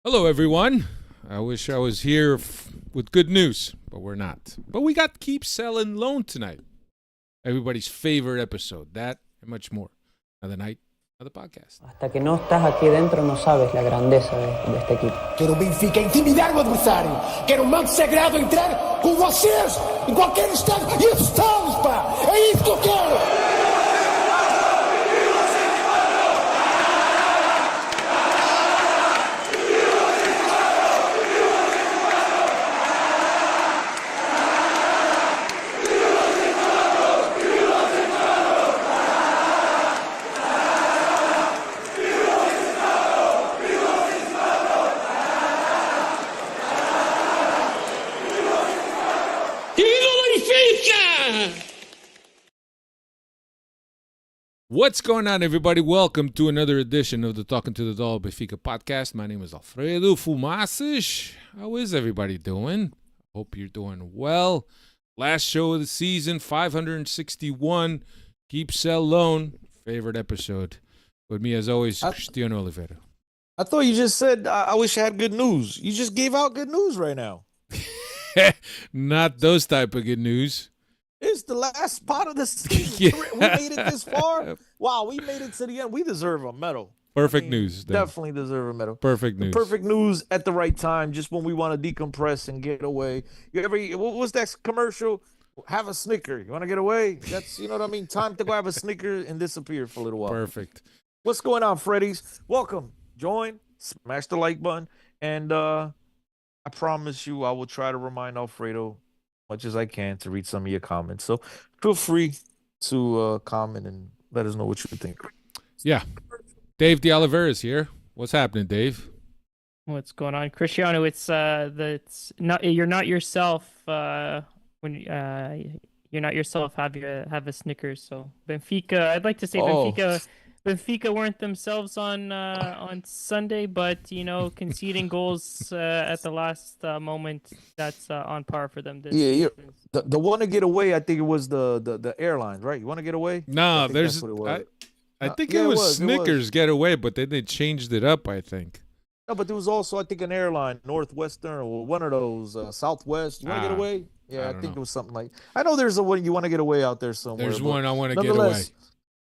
Hello, everyone. I wish I was here with good news, but we're not. But we got Keep Selling Loan tonight. Everybody's favorite episode. That and much more. Another night, another podcast. Hasta que no estás aquí dentro no sabes la grandeza de este equipo. Quero o Benfica intimidar o adversário. Quero um manto sagrado entrar com vocês em qualquer estádio. E estamos, pá! É isso que eu quero! What's going on, everybody? Welcome to another edition of the Talking to the Doll Benfica podcast. My name is Alfredo Fumacic. How is everybody doing? Hope you're doing well. Last show of the season, 561. Keep Sell Loan. Favorite episode. With me, as always, Cristiano Oliveira. I thought you just said, I wish I had good news. You just gave out good news right now. Not those type of good news. It's the last part of the season. We made it this far. Wow, we made it to the end. We deserve a medal. Perfect news. Then. Definitely deserve a medal. Perfect news. Perfect news at the right time, just when we want to decompress and get away. What was that commercial? Have a Snicker. You want to get away? That's, you know what I mean? Time to go have a Snicker and disappear for a little while. Perfect. What's going on, Freddies? Welcome. Join. Smash the like button. And I promise you I will try to remind Alfredo much as I can to read some of your comments. So feel free to comment and let us know what you think. Yeah. Dave De Oliveira is here. What's happening, Dave? What's going on, Cristiano? It's not you're not yourself when you're not yourself. Have a Snickers. So Benfica. I'd like to say Benfica weren't themselves on Sunday, but conceding goals at the last moment, that's on par for them. This season. The want to get away. I think it was the airlines, right? You want to get away? No, I think it was Snickers get away, but then they changed it up, I think. No, but there was also, I think, an airline, Northwestern or one of those, Southwest. You want to get away? Yeah, I think it was something like. I know there's a one you want to get away out there somewhere. There's one I want to get away.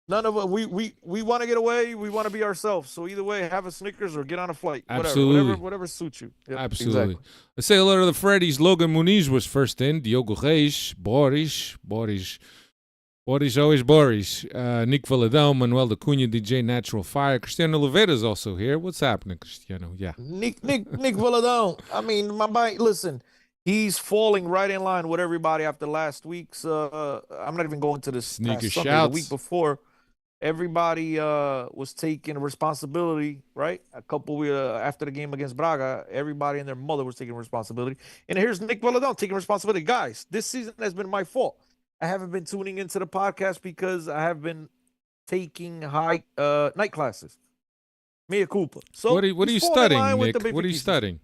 None of us, we want to get away. We want to be ourselves. So either way, have a Snickers or get on a flight. Absolutely. Whatever suits you. Yep, absolutely. Exactly. Let's say hello to the Freddies. Logan Muniz was first in. Diogo Reis. Boris, always Boris. Nick Valadão, Manuel da Cunha, DJ Natural Fire. Cristiano Oliveira is also here. What's happening, Cristiano? Yeah. Nick Valadão. I mean, listen, he's falling right in line with everybody after last week's. I'm not even going to this sneaker Sunday, shouts. The week before. Everybody was taking responsibility, right? A couple after the game against Braga, everybody and their mother was taking responsibility. And here's Nick Valadão taking responsibility. Guys, this season has been my fault. I haven't been tuning into the podcast because I have been taking night classes. Mea culpa. So what are you studying, Nick? What are you studying?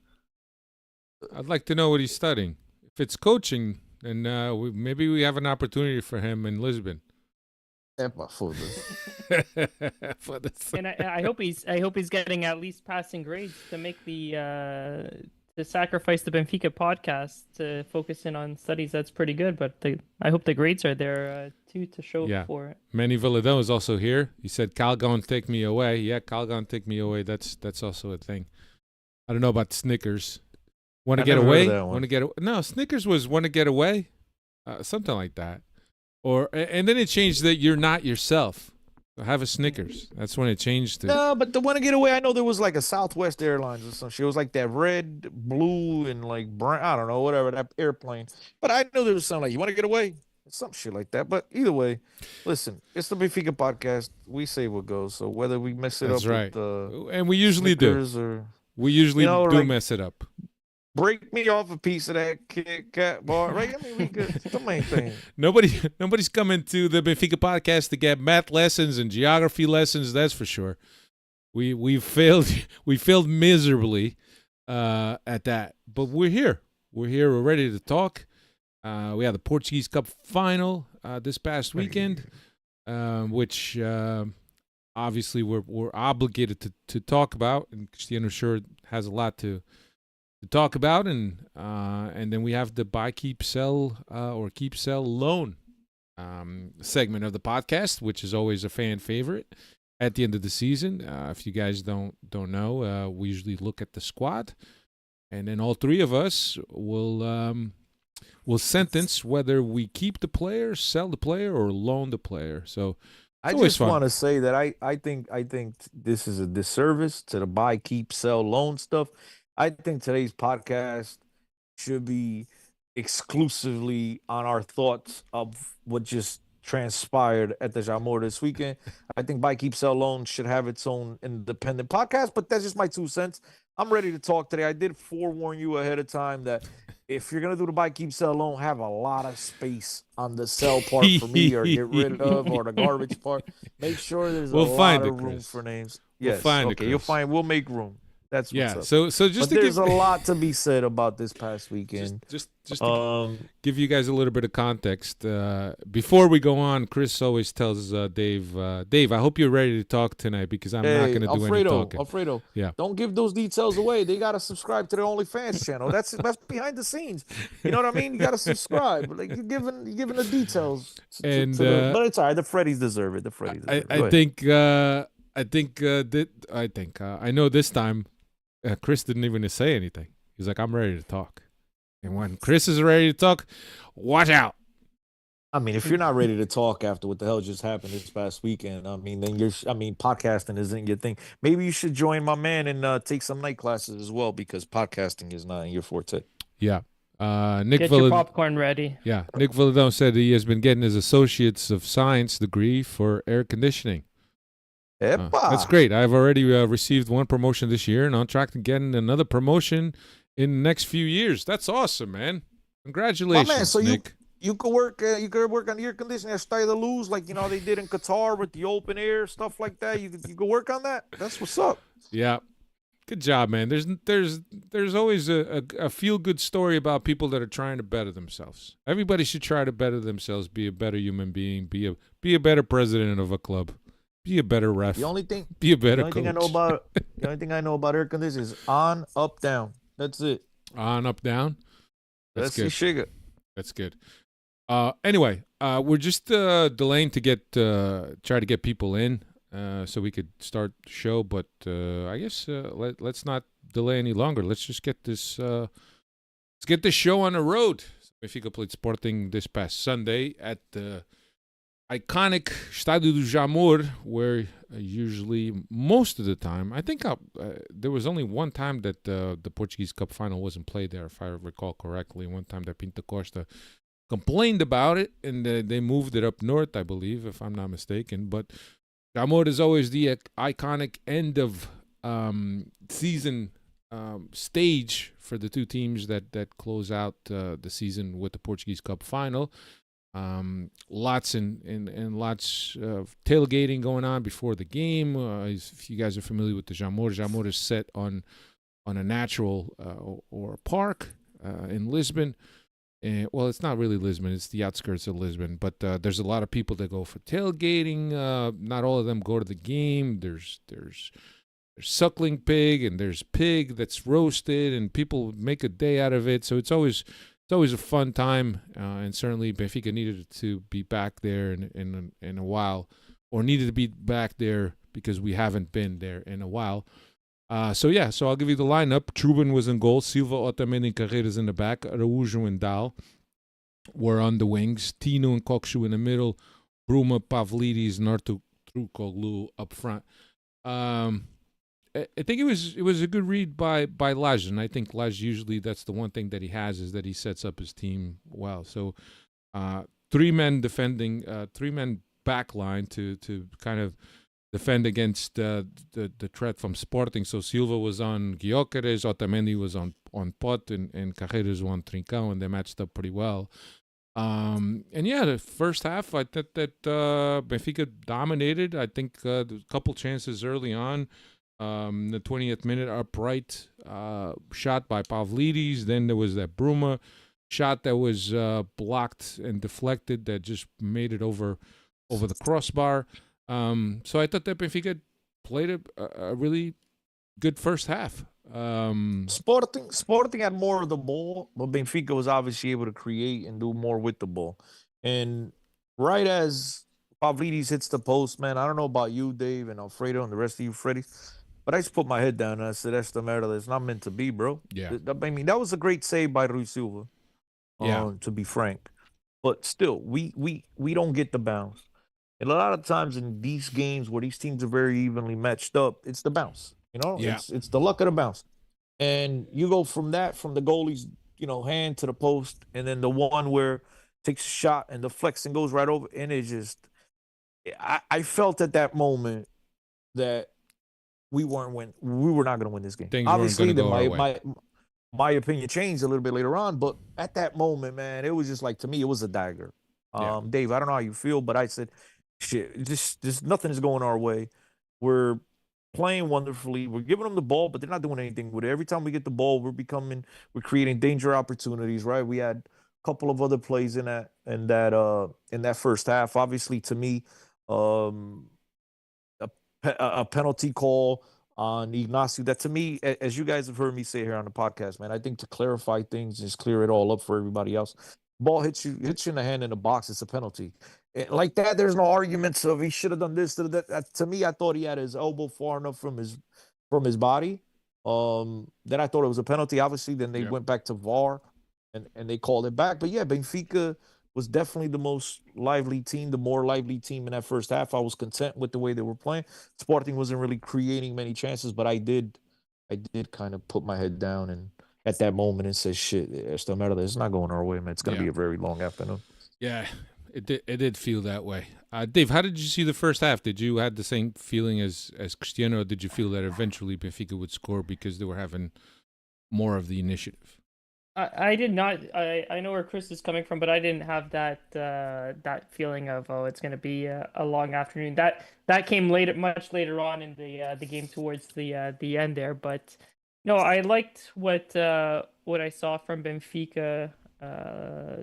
I'd like to know what he's studying. If it's coaching, then maybe we have an opportunity for him in Lisbon. And I hope he's getting at least passing grades to make to sacrifice the Benfica podcast to focus in on studies. That's pretty good, but I hope the grades are there too to show for it. Manny Villadão is also here. He said, "Calgon, take me away." Yeah, Calgon, take me away. That's also a thing. I don't know about Snickers. Want to get away? No, Snickers was want to get away, something like that. And then it changed that you're not yourself. Have a Snickers. That's when it changed to. No, but the want to get away, I know there was like a Southwest Airlines or some shit. It was like that red, blue, and like brown. I don't know, whatever, that airplane. But I know there was something like, you want to get away? Some shit like that. But either way, listen, it's the Benfica podcast. We say what goes. So whether we mess it That's up right. with and we usually Snickers do. We usually do mess it up. Break me off a piece of that Kit Kat bar, right? I mean, we good. It's the main thing. Nobody's coming to the Benfica podcast to get math lessons and geography lessons. That's for sure. We failed. We failed miserably at that, but we're here. We're ready to talk. We had the Portuguese Cup final this past weekend, which obviously we're obligated to talk about, and Cristiano sure has a lot to talk about, and then we have the buy, keep, sell, or keep, sell, loan segment of the podcast, which is always a fan favorite at the end of the season. If you guys don't know, we usually look at the squad, and then all three of us will sentence whether we keep the player, sell the player, or loan the player. So I just want to say that I think this is a disservice to the buy, keep, sell, loan stuff. I think today's podcast should be exclusively on our thoughts of what just transpired at the Jamor this weekend. I think buy, keep, sell, loan should have its own independent podcast, but that's just my 2 cents. I'm ready to talk today. I did forewarn you ahead of time that if you're gonna do the buy, keep, sell, loan, have a lot of space on the sell part for me, or get rid of, or the garbage part. Make sure there's a lot of room for names. Yes, okay, you'll find. We'll make room. That's what's up. So just but there's a lot to be said about this past weekend. Just to give you guys a little bit of context. Before we go on, Chris always tells Dave, I hope you're ready to talk tonight because I'm not going to do any talking. Alfredo, yeah, don't give those details away. They got to subscribe to the OnlyFans channel. That's behind the scenes. You know what I mean? You got to subscribe. Like you're giving the details. But it's all right. The Freddies deserve it. The Freddies. I know this time. Chris didn't even say anything. He's like, I'm ready to talk. And when Chris is ready to talk, watch out. I mean, if you're not ready to talk after what the hell just happened this past weekend, then podcasting isn't your thing. Maybe you should join my man and take some night classes as well, because podcasting is not in your forte. Yeah. Get your popcorn ready. Yeah. Nick Villadone said he has been getting his Associates of Science degree for air conditioning. That's great. I've already received one promotion this year and on track to getting another promotion in the next few years. That's awesome, man. Congratulations, man, so Nick. You could work on air conditioning at Style Luz, like they did in Qatar with the open air stuff like that. You could work on that. That's what's up. Yeah. Good job, man. There's always a feel good story about people that are trying to better themselves. Everybody should try to better themselves, be a better human being, be a better president of a club. Be a better ref. The only thing coach. The only thing I know about air conditioning is on, up, down. That's it. On, up, down. That's good. Sugar. That's good. Anyway, we're just delaying to try to get people in, so we could start the show. But I guess let's not delay any longer. Let's just get this. Let's get this show on the road. Benfica played Sporting this past Sunday at the iconic Estádio do Jamor, where usually most of the time, I think there was only one time that the Portuguese Cup final wasn't played there, if I recall correctly. One time that Pinto Costa complained about it, and they moved it up north, I believe, if I'm not mistaken. But Jamor is always the iconic end of season stage for the two teams that close out the season with the Portuguese Cup final. Lots and lots of tailgating going on before the game. If you guys are familiar with the Jamor is set on a natural or a park in Lisbon. Well, it's not really Lisbon; it's the outskirts of Lisbon. But there's a lot of people that go for tailgating. Not all of them go to the game. There's suckling pig and there's pig that's roasted, and people make a day out of it. So it's always a fun time, and certainly Benfica needed to be back there in a while, or needed to be back there because we haven't been there in a while. So I'll give you the lineup. Trubin was in goal. Silva, Otamendi, and Carreras in the back. Araújo and Dal were on the wings. Tino and Kokshu in the middle. Bruma, Pavlidis, and Artur Trucoglu up front. I think it was a good read by Laj, and I think Laj usually that's the one thing that he has is that he sets up his team well. So 3 men defending, 3 men back line to kind of defend against the threat from Sporting. So Silva was on Gyökeres, Otamendi was on Pot, and Carreras was on Trincão, and they matched up pretty well. The first half, I thought that Benfica dominated. I think a couple chances early on. The 20th minute upright shot by Pavlidis. Then there was that Bruma shot that was blocked and deflected that just made it over the crossbar. So I thought that Benfica played a really good first half. Sporting had more of the ball, but Benfica was obviously able to create and do more with the ball. And right as Pavlidis hits the post, man, I don't know about you, Dave, and Alfredo, and the rest of you, Freddie, but I just put my head down and I said, "That's the matter. It's not meant to be, bro." Yeah. I mean, that was a great save by Rui Silva. Yeah. To be frank, but still, we don't get the bounce. And a lot of times in these games where these teams are very evenly matched up, it's the bounce. Yeah. It's the luck of the bounce. And you go from the goalie's, hand to the post, and then the one where takes a shot and the flex and goes right over. And it just I felt at that moment that we were not gonna win this game. Things weren't Obviously, going to then go our way. my opinion changed a little bit later on, but at that moment, man, it was just like, to me, it was a dagger. Yeah. Dave, I don't know how you feel, but I said, shit, just nothing is going our way. We're playing wonderfully. We're giving them the ball, but they're not doing anything with it. Every time we get the ball, we're creating danger opportunities, right? We had a couple of other plays in that first half. Obviously, to me, um, a penalty call on Ignacio. That, to me, as you guys have heard me say here on the podcast, man, I think to clarify things, just clear it all up for everybody else. Ball hits you in the hand in the box, it's a penalty. Like that, there's no arguments of he should have done this. That. To me, I thought he had his elbow far enough from his body. Then I thought it was a penalty. Obviously, then they went back to VAR and they called it back. But yeah, Benfica was definitely the more lively team in that first half. I was content with the way they were playing. Sporting wasn't really creating many chances, but I did kind of put my head down and at that moment and said, "Shit, it's no matter. It's not going our way, man. It's going to be a very long afternoon." Yeah, it did feel that way. Dave, how did you see the first half? Did you had the same feeling as Cristiano, or did you feel that eventually Benfica would score because they were having more of the initiative? I did not. I know where Chris is coming from, but I didn't have that feeling of, oh, it's going to be a long afternoon. That came much later on in the game towards the end there. But no, I liked what I saw from Benfica.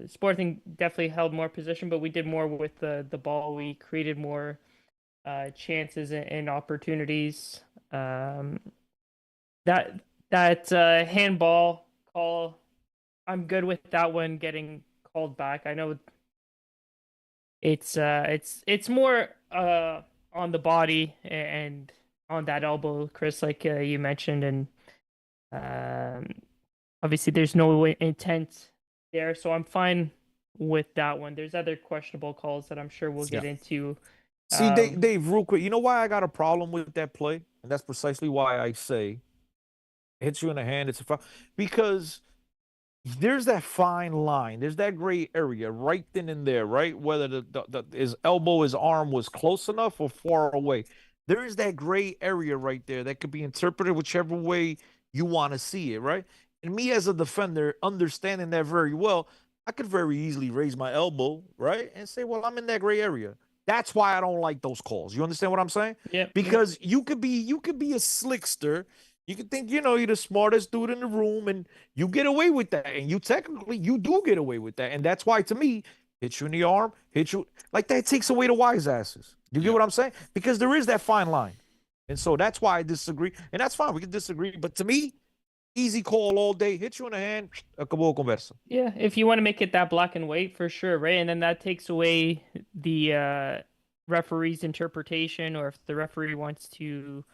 Sporting definitely held more position, but we did more with the ball. We created more chances and opportunities. That handball call, I'm good with that one getting called back. I know it's more on the body and on that elbow, Chris, like you mentioned, and obviously there's no intent there, so I'm fine with that one. There's other questionable calls that I'm sure we'll get into. See, Dave, real quick, you know why I got a problem with that play? And that's precisely why I say hits you in the hand, it's a foul. Because there's that fine line. There's that gray area right then and there, right? Whether his elbow, his arm was close enough or far away. There is that gray area right there that could be interpreted whichever way you want to see it, right? And me as a defender, understanding that very well, I could very easily raise my elbow, right? And say, well, I'm in that gray area. That's why I don't like those calls. You understand what I'm saying? Yeah. Because you could be a slickster. You could think, you're the smartest dude in the room and you get away with that. And you do get away with that. And that's why, to me, hit you in the arm, hit you like that takes away the wise asses. You get what I'm saying? Because there is that fine line. And so that's why I disagree. And that's fine. We can disagree. But to me, easy call all day, hit you in the hand, acabou a conversa. Yeah, if you want to make it that black and white, for sure, right? And then that takes away the referee's interpretation, or if the referee wants to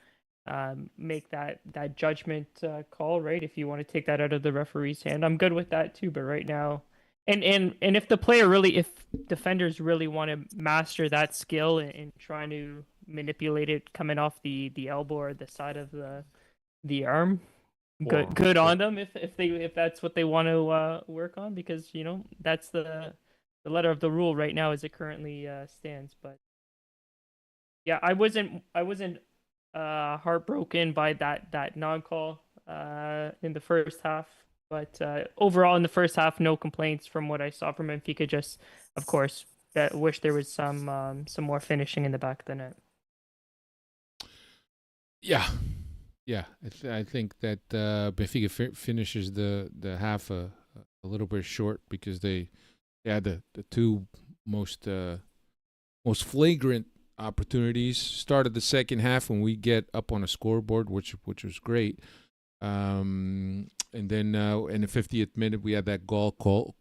make that judgment call, right? If you want to take that out of the referee's hand, I'm good with that too. But right now, and if if defenders really want to master that skill and trying to manipulate it coming off the elbow or the side of the arm, good on them if that's what they want to work on, because that's the letter of the rule right now as it currently stands. But yeah, I wasn't heartbroken by that non-call in the first half, but overall in the first half, no complaints from what I saw from Benfica. Just, of course, that wish there was some more finishing in the back of the net. Yeah, I think that Benfica finishes the half a little bit short because they had the two most flagrant opportunities. Started the second half when we get up on a scoreboard, which was great. And then in the 50th minute, we had that goal call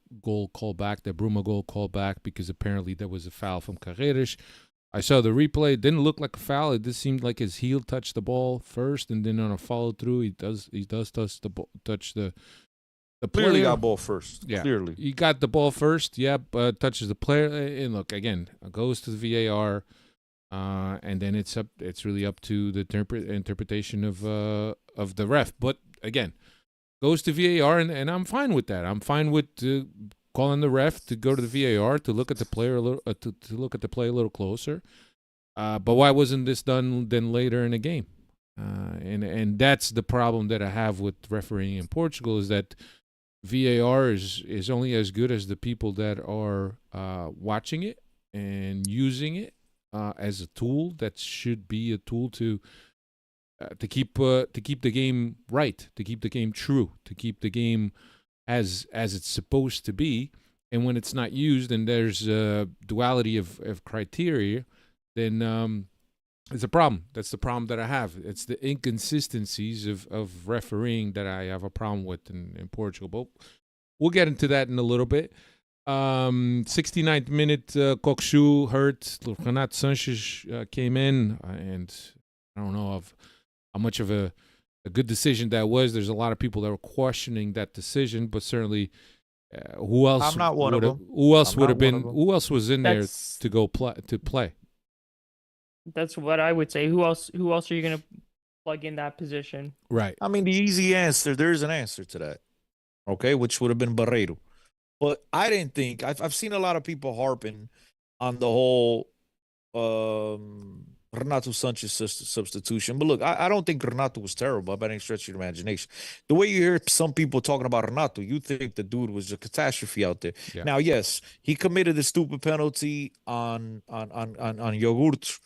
back, that Bruma goal call back, because apparently there was a foul from Carreras. I saw the replay. It didn't look like a foul. It just seemed like his heel touched the ball first, and then on a follow through, he does touch the ball, touch the player. Clearly got ball first. Yeah, clearly he got the ball first. Yep, touches the player, and look again, goes to the VAR, and then it's really up to the interpretation of the ref. But again, goes to VAR, and I'm fine with that. I'm fine with calling the ref to go to the VAR to look at the player a little, to look at the play a little closer. But why wasn't this done then later in the game? And that's the problem that I have with refereeing in Portugal, is that VAR is only as good as the people that are watching it and using it as a tool that should be a tool to keep the game right, to keep the game true, to keep the game as it's supposed to be. And when it's not used and there's a duality of criteria, then it's a problem. That's the problem that I have. It's the inconsistencies of refereeing that I have a problem with in Portugal. But we'll get into that in a little bit. 69th minute, Kokshu hurt. Renato Sanchez came in, and I don't know how much of a good decision that was. There's a lot of people that were questioning that decision, but certainly, who else? I'm not one of them. Who else I'm would not have been? one of them. Who else was in That's- there to go play? That's what I would say. Who else are you gonna plug in that position? Right. I mean, the easy answer, there's an answer to that, okay, which would have been Barreiro. But I didn't think, I've seen a lot of people harping on the whole Renato Sanchez substitution. But look, I don't think Renato was terrible by any stretch of your imagination. The way you hear some people talking about Renato, you think the dude was a catastrophe out there. Yeah. Now, yes, he committed a stupid penalty on Yogurt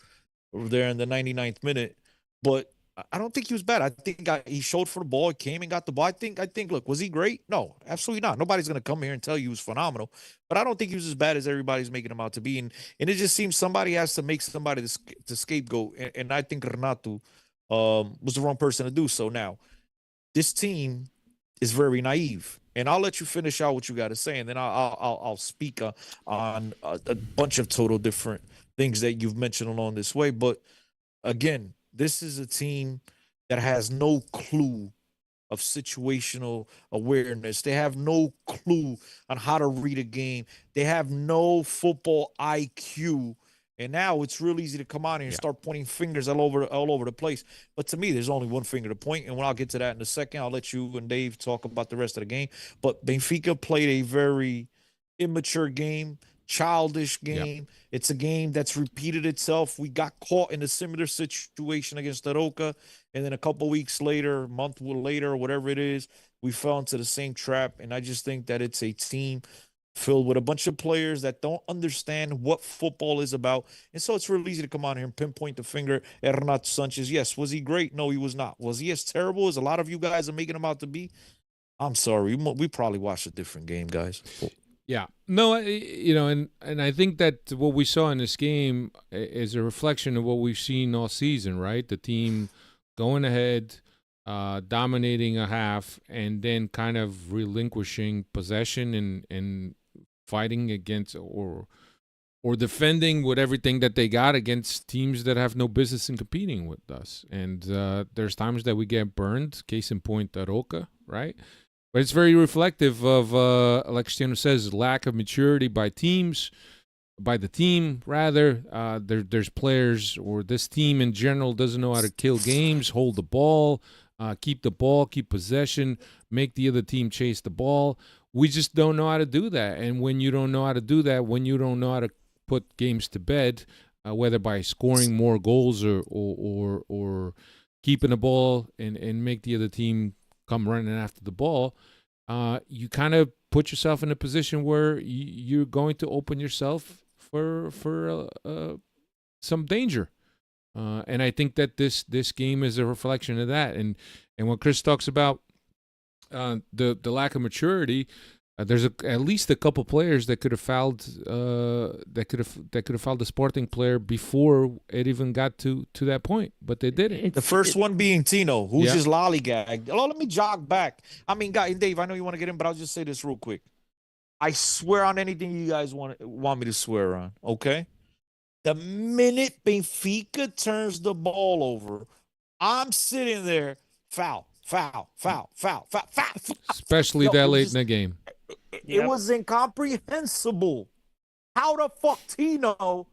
over there in the 99th minute, but I don't think he was bad. I think he showed for the ball. He came and got the ball. I think. Look, was he great? No, absolutely not. Nobody's gonna come here and tell you he was phenomenal. But I don't think he was as bad as everybody's making him out to be. And it just seems somebody has to make somebody the scapegoat. And I think Renato was the wrong person to do so. Now, this team is very naive. And I'll let you finish out what you got to say, and then I'll speak on a bunch of total different things that you've mentioned along this way. But again, this is a team that has no clue of situational awareness. They have no clue on how to read a game. They have no football IQ. And now it's real easy to come out here and start pointing fingers all over the place. But to me, there's only one finger to point. And when I'll get to that in a second, I'll let you and Dave talk about the rest of the game. But Benfica played a very immature game, childish game. It's a game that's repeated itself. We got caught in a similar situation against Aroca, and then a couple weeks later, a month later, whatever it is, we fell into the same trap. And I just think that it's a team filled with a bunch of players that don't understand what football is about. And so it's real easy to come out here and pinpoint the finger at Renato Sanchez. Yes, was he great? No, he was not. Was he as terrible as a lot of you guys are making him out to be? I'm sorry. We probably watched a different game, guys. Yeah. No, and I think that what we saw in this game is a reflection of what we've seen all season, right? The team going ahead, dominating a half, and then kind of relinquishing possession and fighting against or defending with everything that they got against teams that have no business in competing with us. And there's times that we get burned, case in point, Aroca, right? But it's very reflective of, like Cristiano says, lack of maturity by the team, rather. There's players, or this team in general doesn't know how to kill games, hold the ball, keep possession, make the other team chase the ball. We just don't know how to do that. And when you don't know how to do that, when you don't know how to put games to bed, whether by scoring more goals or keeping the ball and make the other team come running after the ball, you kind of put yourself in a position where you're going to open yourself for some danger. And I think that this game is a reflection of that. And when Chris talks about the lack of maturity, There's at least a couple players that could have fouled that could have fouled the Sporting player before it even got to that point, but they didn't. The first one being Tino, who's Yeah. just lollygagged. Oh, let me jog back. I mean, guys, Dave, I know you want to get in, but I'll just say this real quick. I swear on anything you guys want me to swear on, okay? The minute Benfica turns the ball over, I'm sitting there, foul, foul, foul, foul, foul, foul. Especially Yo, that it was late just- in the game. It Yep. was incomprehensible. How the fuck Tino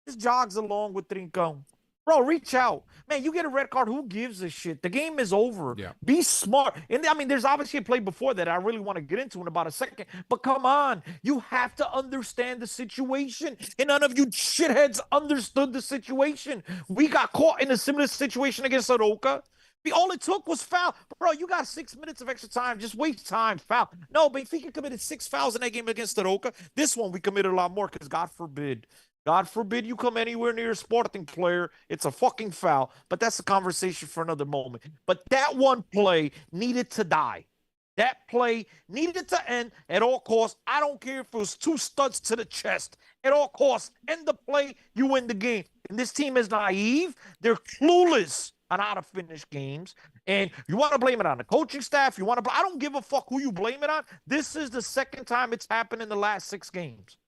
just jogs along with Trincão? Bro, reach out. Man, you get a red card. Who gives a shit? The game is over. Yeah. Be smart. And I mean, there's obviously a play before that I really want to get into in about a second. But come on. You have to understand the situation. And none of you shitheads understood the situation. We got caught in a similar situation against Soroka. All it took was foul. Bro, you got 6 minutes of extra time. Just waste time. Foul. No, Benfica committed 6 fouls in that game against Soroka. This one, we committed a lot more because God forbid you come anywhere near a Sporting player. It's a fucking foul. But that's a conversation for another moment. But that one play needed to die. That play needed to end at all costs. I don't care if it was 2 studs to the chest. At all costs, end the play, you win the game. And this team is naive. They're clueless on how to finish games. And you want to blame it on the coaching staff. I don't give a fuck who you blame it on. This is the second time it's happened in the last 6 games.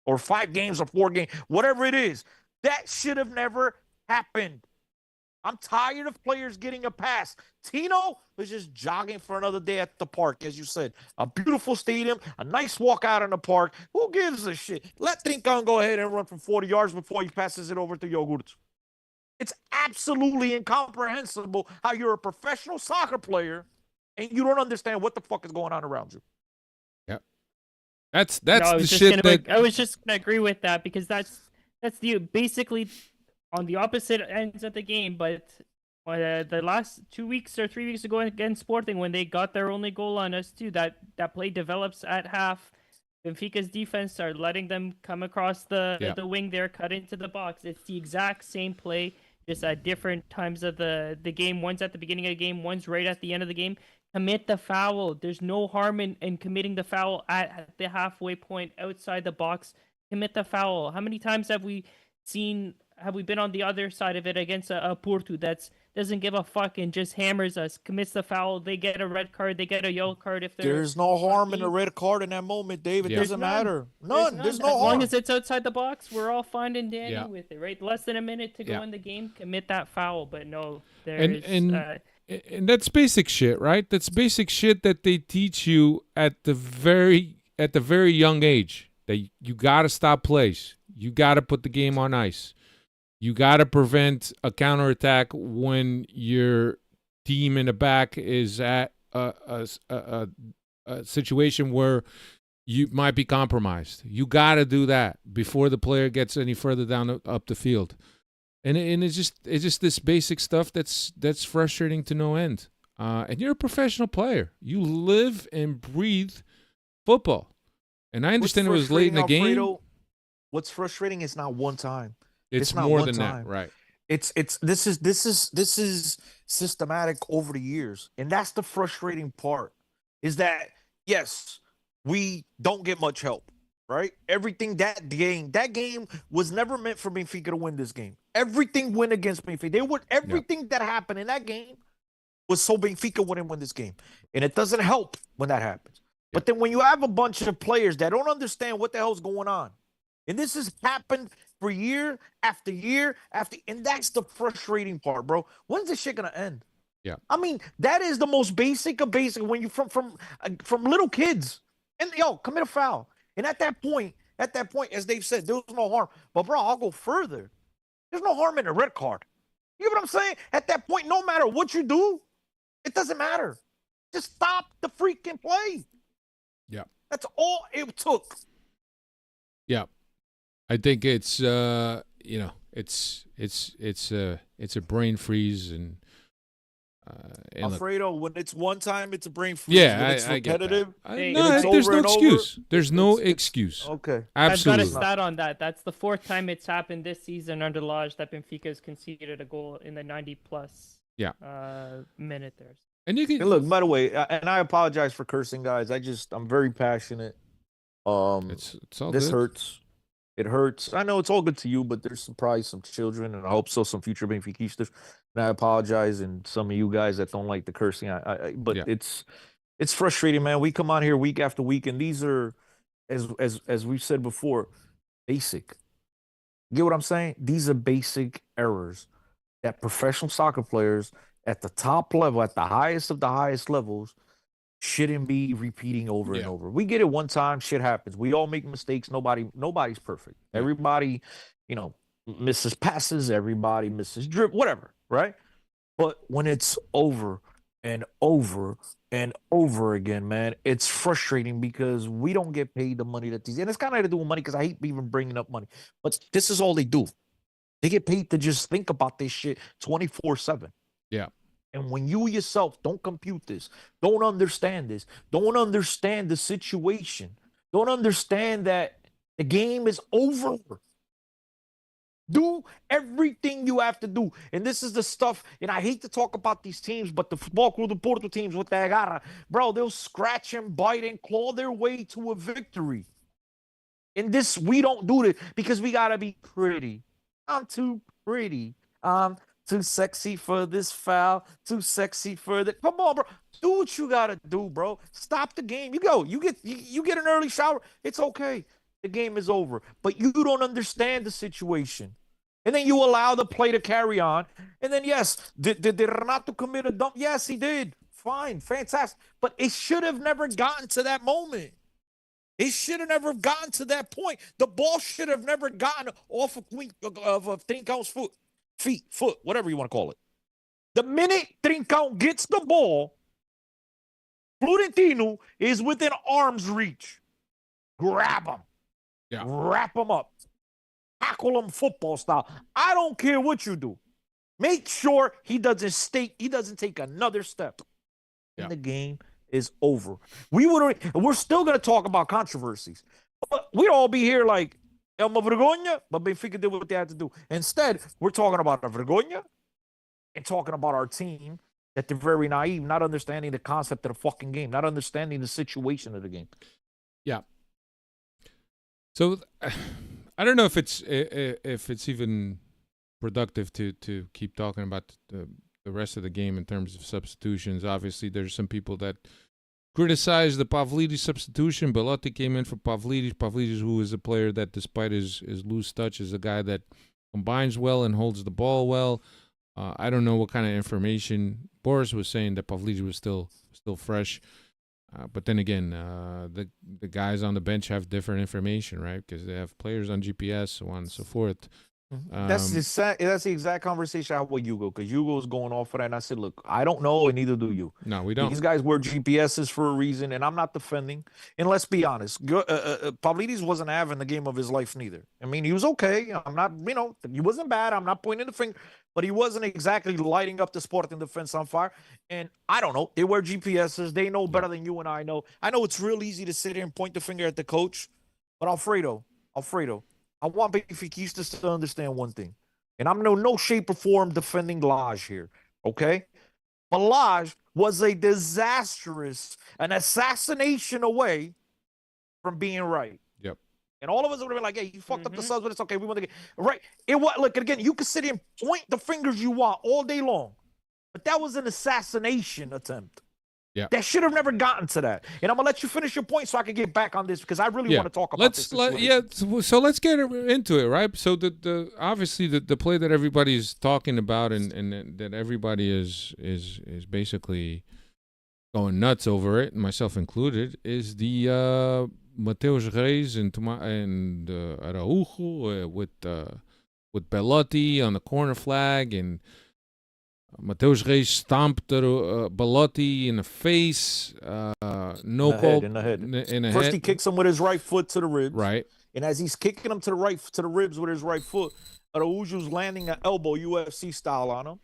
Or 5 games or 4 games. Whatever it is. That should have never happened. I'm tired of players getting a pass. Tino was just jogging for another day at the park, as you said. A beautiful stadium, a nice walk out in the park. Who gives a shit? Let Trincão go ahead and run from 40 yards before he passes it over to Yogurt. It's absolutely incomprehensible how you're a professional soccer player and you don't understand what the fuck is going on around you. That's No, I the was just shit gonna, that I was just gonna agree with that because that's the basically on the opposite ends of the game. But the last 2 weeks or 3 weeks ago against Sporting, when they got their only goal on us too, that play develops at half. Benfica's defense started letting them come across the wing there, cut into the box. It's the exact same play, just at different times of the game. One's at the beginning of the game, one's right at the end of the game. Commit the foul. There's no harm in committing the foul at the halfway point outside the box. Commit the foul. How many times have we been on the other side of it against a Porto that's doesn't give a fuck and just hammers us, commits the foul, they get a red card, they get a yellow card if they're... There's no harm in a red card in that moment, Dave. It doesn't matter. None. There's no As harm. long as it's outside the box, we're all fine and dandy Yeah. with it, right? Less than a minute to go in the game, commit that foul. But no, and that's basic shit, right? That's basic shit that they teach you at the very young age. That you gotta stop plays. You gotta put the game on ice. You got to prevent a counterattack when your team in the back is at a situation where you might be compromised. You got to do that before the player gets any further down up the field. And it's just this basic stuff that's frustrating to no end. And you're a professional player. You live and breathe football. And I understand it was late in the game. Alfredo, what's frustrating is not one time. It's not more one than time. that, right? This is systematic over the years, and that's the frustrating part. Is that yes, we don't get much help, right? Everything that game was never meant for Benfica to win this game. Everything went against Benfica. Everything that happened in that game was so Benfica wouldn't win this game, and it doesn't help when that happens. But then when you have a bunch of players that don't understand what the hell's going on, and this has happened for year after year after, and that's the frustrating part, bro. When's this shit gonna end? Yeah. I mean, that is the most basic of basic when you from little kids. And commit a foul. And at that point, as Dave said, there was no harm. But bro, I'll go further. There's no harm in a red card. You know what I'm saying? At that point, no matter what you do, it doesn't matter. Just stop the freaking play. Yeah. That's all it took. Yeah. I think it's it's a brain freeze and Alfredo, when it's one time, it's a brain freeze. Yeah, when it's I get that. repetitive. There's no excuse. There's no excuse. Okay, absolutely. I've got a stat on that. That's the 4th time it's happened this season under Lage that Benfica has conceded a goal in the 90+ minute there. And you can And look, by the way, and I apologize for cursing, guys. I'm very passionate. it's all This good. hurts. It hurts. I know it's all good to you, but there's probably some children, and I hope so, some future Benfiquistas. And I apologize, and some of you guys that don't like the cursing. But Yeah. it's frustrating, man. We come on here week after week, and these are, as we've said before, basic. Get what I'm saying? These are basic errors that professional soccer players at the top level, at the highest of the highest levels, shouldn't be repeating over and Yeah. over. We get it one time, shit happens. We all make mistakes. Nobody's perfect. Yeah. Everybody, misses passes, everybody misses drip, whatever, right? But when it's over and over and over again, man, it's frustrating because we don't get paid the money that these, and it's kind of to do with money because I hate even bringing up money, but this is all they do. They get paid to just think about this shit 24/7. Yeah. And when you yourself don't compute this, don't understand this, don't understand the situation, don't understand that the game is over. Do everything you have to do. And this is the stuff, and I hate to talk about these teams, but the Football Club do Porto teams with that garra, bro, they'll scratch and bite and claw their way to a victory. And this, we don't do this because we got to be pretty. I'm too pretty. I'm too sexy for this foul. Too sexy for that. Come on, bro. Do what you got to do, bro. Stop the game. You go. You get an early shower. It's okay. The game is over. But you don't understand the situation. And then you allow the play to carry on. And then, yes, did Renato commit a dump? Yes, he did. Fine. Fantastic. But it should have never gotten to that moment. It should have never gotten to that point. The ball should have never gotten off of Trincão's foot, whatever you want to call it. The minute Trincão gets the ball, Florentino is within arm's reach. Grab him. Yeah. Wrap him up. Tackle him football style. I don't care what you do. Make sure he doesn't take another step. Yeah. And the game is over. We're still going to talk about controversies. But we'd all be here like, é uma vergonha, but Benfica did what they had to do. Instead, we're talking about a vergonha and talking about our team that they're very naive, not understanding the concept of the fucking game, not understanding the situation of the game. Yeah. So I don't know if it's even productive to keep talking about the rest of the game in terms of substitutions. Obviously, there's some people that criticize the Pavlidis substitution. Belotti came in for Pavlidis. Pavlidis, who is a player that, despite his loose touch, is a guy that combines well and holds the ball well. I don't know what kind of information. Boris was saying that Pavlidis was still fresh. But then again, the guys on the bench have different information, right? Because they have players on GPS, so on and so forth. That's the exact conversation I had with Hugo, because Hugo was going off for that, and I said, look, I don't know, and neither do you. No, we don't. These guys wear GPSs for a reason, and I'm not defending. And let's be honest, Pavlidis wasn't having the game of his life neither. I mean, he was okay. I'm not, he wasn't bad. I'm not pointing the finger, but he wasn't exactly lighting up the Sporting defense on fire. And I don't know. They wear GPSs. They know better than you and I know. I know it's real easy to sit here and point the finger at the coach, but Alfredo, I want Benfiquistas to understand one thing, and I'm no shape or form defending Lage here, okay? But Lage was a an assassination away from being right. Yep. And all of us would have been like, hey, you fucked up the subs, but it's okay. We want to get right. Look, again, you can sit here and point the fingers you want all day long, but that was an assassination attempt. Yeah. That should have never gotten to that. And I'm going to let you finish your point so I can get back on this, because I really want to talk about this. So let's get into it, right? So obviously the play that everybody's talking about and that everybody is basically going nuts over it, myself included, is the Mateus Reis and Araujo with Belotti on the corner flag, and Mateus Reis stomped Belotti in the face. No call in the head. In the First, head. he kicks him with his right foot to the ribs. Right. And as he's kicking him to the ribs with his right foot, Araujo's landing an elbow UFC style on him.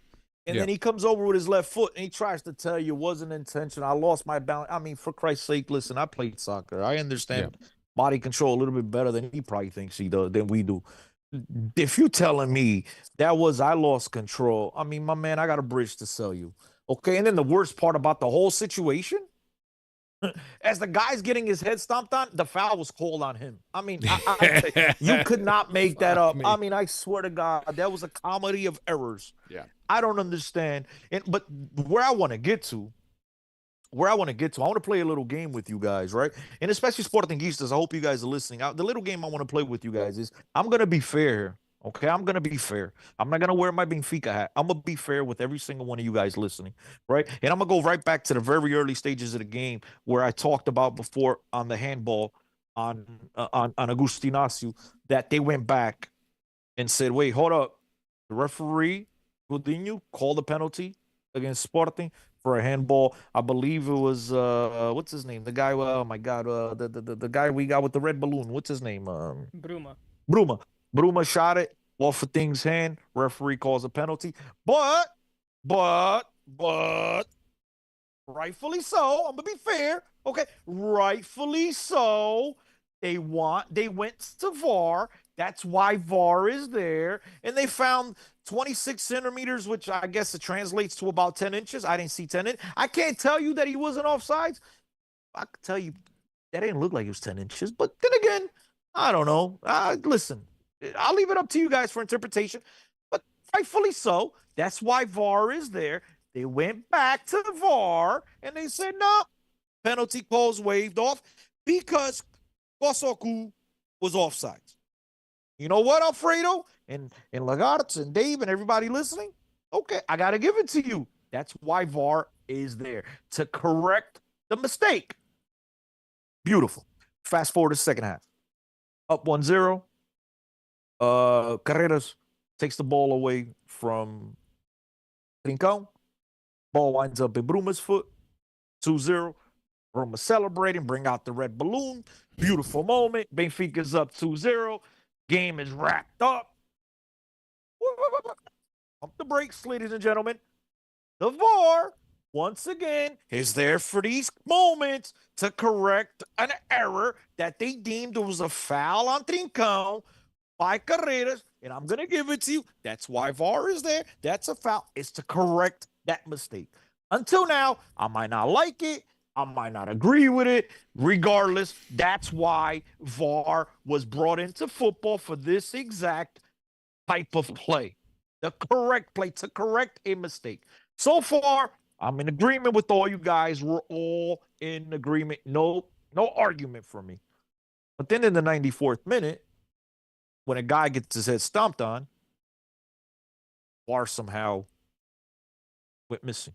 And then he comes over with his left foot and he tries to tell you it wasn't intentional. I lost my balance. I mean, for Christ's sake, listen, I played soccer. I understand body control a little bit better than he probably thinks he does, than we do. If you telling me I lost control, I mean, my man, I got a bridge to sell you. Okay, and then the worst part about the whole situation, as the guy's getting his head stomped on, the foul was called on him. I mean, you could not make that up. I mean, I swear to God, that was a comedy of errors. Yeah. I don't understand. But where I want to get to, I want to play a little game with you guys, right? And especially Sportingistas, I hope you guys are listening. The little game I want to play with you guys is I'm going to be fair. Okay, I'm going to be fair. I'm not going to wear my Benfica hat. I'm going to be fair with every single one of you guys listening, right? And I'm going to go right back to the very early stages of the game where I talked about before on the handball on Agustinacio that they went back and said, wait, hold up. The referee, Godinho, called a penalty against Sporting for a handball. I believe it was, what's his name? The guy, oh my God, the guy we got with the red balloon. What's his name? Bruma. Bruma shot it off of Thing's hand. Referee calls a penalty. But, rightfully so. I'm going to be fair. Okay. Rightfully so. They went to VAR. That's why VAR is there. And they found 26 centimeters, which I guess it translates to about 10 inches. I didn't see 10 inches. I can't tell you that he wasn't offsides. I can tell you that didn't look like it was 10 inches. But then again, I don't know. Listen. I'll leave it up to you guys for interpretation, but rightfully so. That's why VAR is there. They went back to the VAR and they said, no, penalty calls waived off because Kosoku was offsides. You know what, Alfredo and Lagarts and Dave and everybody listening? Okay, I got to give it to you. That's why VAR is there, to correct the mistake. Beautiful. Fast forward to the second half. Up 1-0. Carreras takes the ball away from Trincão. Ball winds up in Bruma's foot. 2-0. Bruma celebrating, bring out the red balloon. Beautiful moment. Benfica's up 2-0. Game is wrapped up. Pump the brakes, ladies and gentlemen. The VAR, once again, is there for these moments to correct an error that they deemed was a foul on Trincão by Carreras, and I'm going to give it to you. That's why VAR is there. That's a foul. It's to correct that mistake. Until now, I might not like it. I might not agree with it. Regardless, that's why VAR was brought into football for this exact type of play. The correct play to correct a mistake. So far, I'm in agreement with all you guys. We're all in agreement. No argument for me. But then in the 94th minute, when a guy gets his head stomped on, VAR somehow went missing.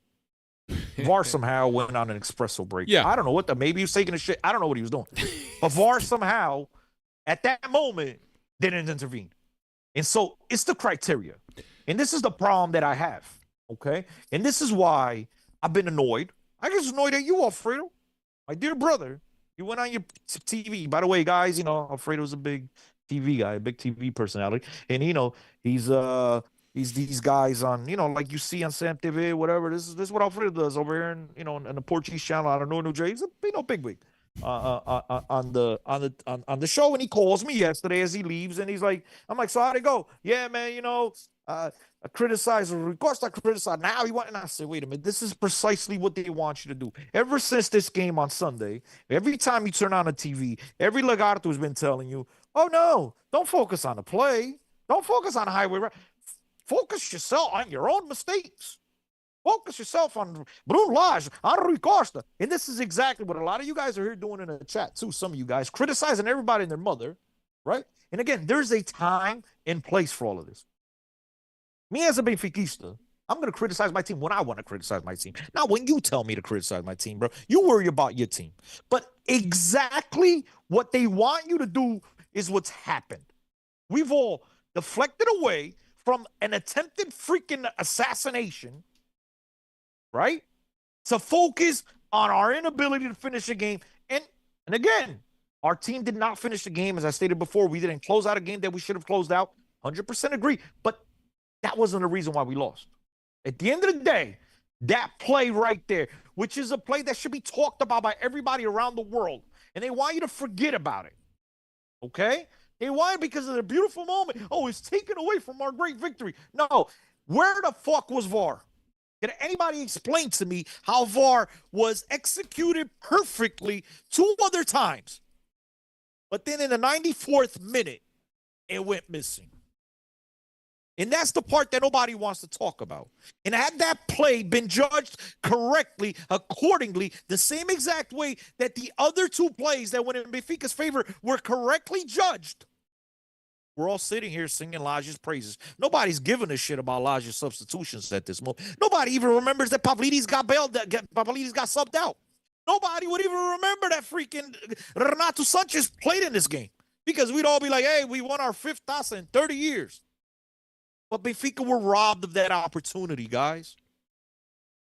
VAR somehow went on an espresso break. Yeah. I don't know what maybe he was taking a shit. I don't know what he was doing. But VAR somehow, at that moment, didn't intervene. And so it's the criteria. And this is the problem that I have. Okay? And this is why I've been annoyed. I get annoyed at you, Alfredo. My dear brother, you went on your TV. By the way, guys, Alfredo's a big TV guy, a big TV personality. And, he's these guys on, like you see on Sam TV, whatever. This is what Alfredo does over here in the Portuguese channel out of New Jersey. He's a bigwig on the show. And he calls me yesterday as he leaves, and he's like, I'm like, so how'd it go? Yeah, man, I criticize or request, I criticize. Now he want, and I said, wait a minute, this is precisely what they want you to do. Ever since this game on Sunday, every time you turn on a TV, every Lagarto has been telling you, oh no, don't focus on the play. Don't focus on the highway. Focus yourself on your own mistakes. Focus yourself on Bruno Lage, on Rui Costa. And this is exactly what a lot of you guys are here doing in the chat too. Some of you guys criticizing everybody and their mother, right? And again, there's a time and place for all of this. Me as a Benfiquista, I'm going to criticize my team when I want to criticize my team. Not when you tell me to criticize my team, bro. You worry about your team. But exactly what they want you to do is what's happened. We've all deflected away from an attempted freaking assassination, right? To focus on our inability to finish a game. And again, our team did not finish the game. As I stated before, we didn't close out a game that we should have closed out. 100% agree. But that wasn't the reason why we lost. At the end of the day, that play right there, which is a play that should be talked about by everybody around the world, and they want you to forget about it, okay? They want it because of the beautiful moment. Oh, it's taken away from our great victory. No, where the fuck was VAR? Can anybody explain to me how VAR was executed perfectly 2 other times, but then in the 94th minute, it went missing? And that's the part that nobody wants to talk about. And had that play been judged correctly, accordingly, the same exact way that the other 2 plays that went in Benfica's favor were correctly judged, we're all sitting here singing Laje's praises. Nobody's giving a shit about Laje's substitutions at this moment. Nobody even remembers that Pavlidis got Pavlidis got subbed out. Nobody would even remember that freaking Renato Sanchez played in this game, because we'd all be like, hey, we won our 5th taça in 30 years. But Benfica were robbed of that opportunity, guys.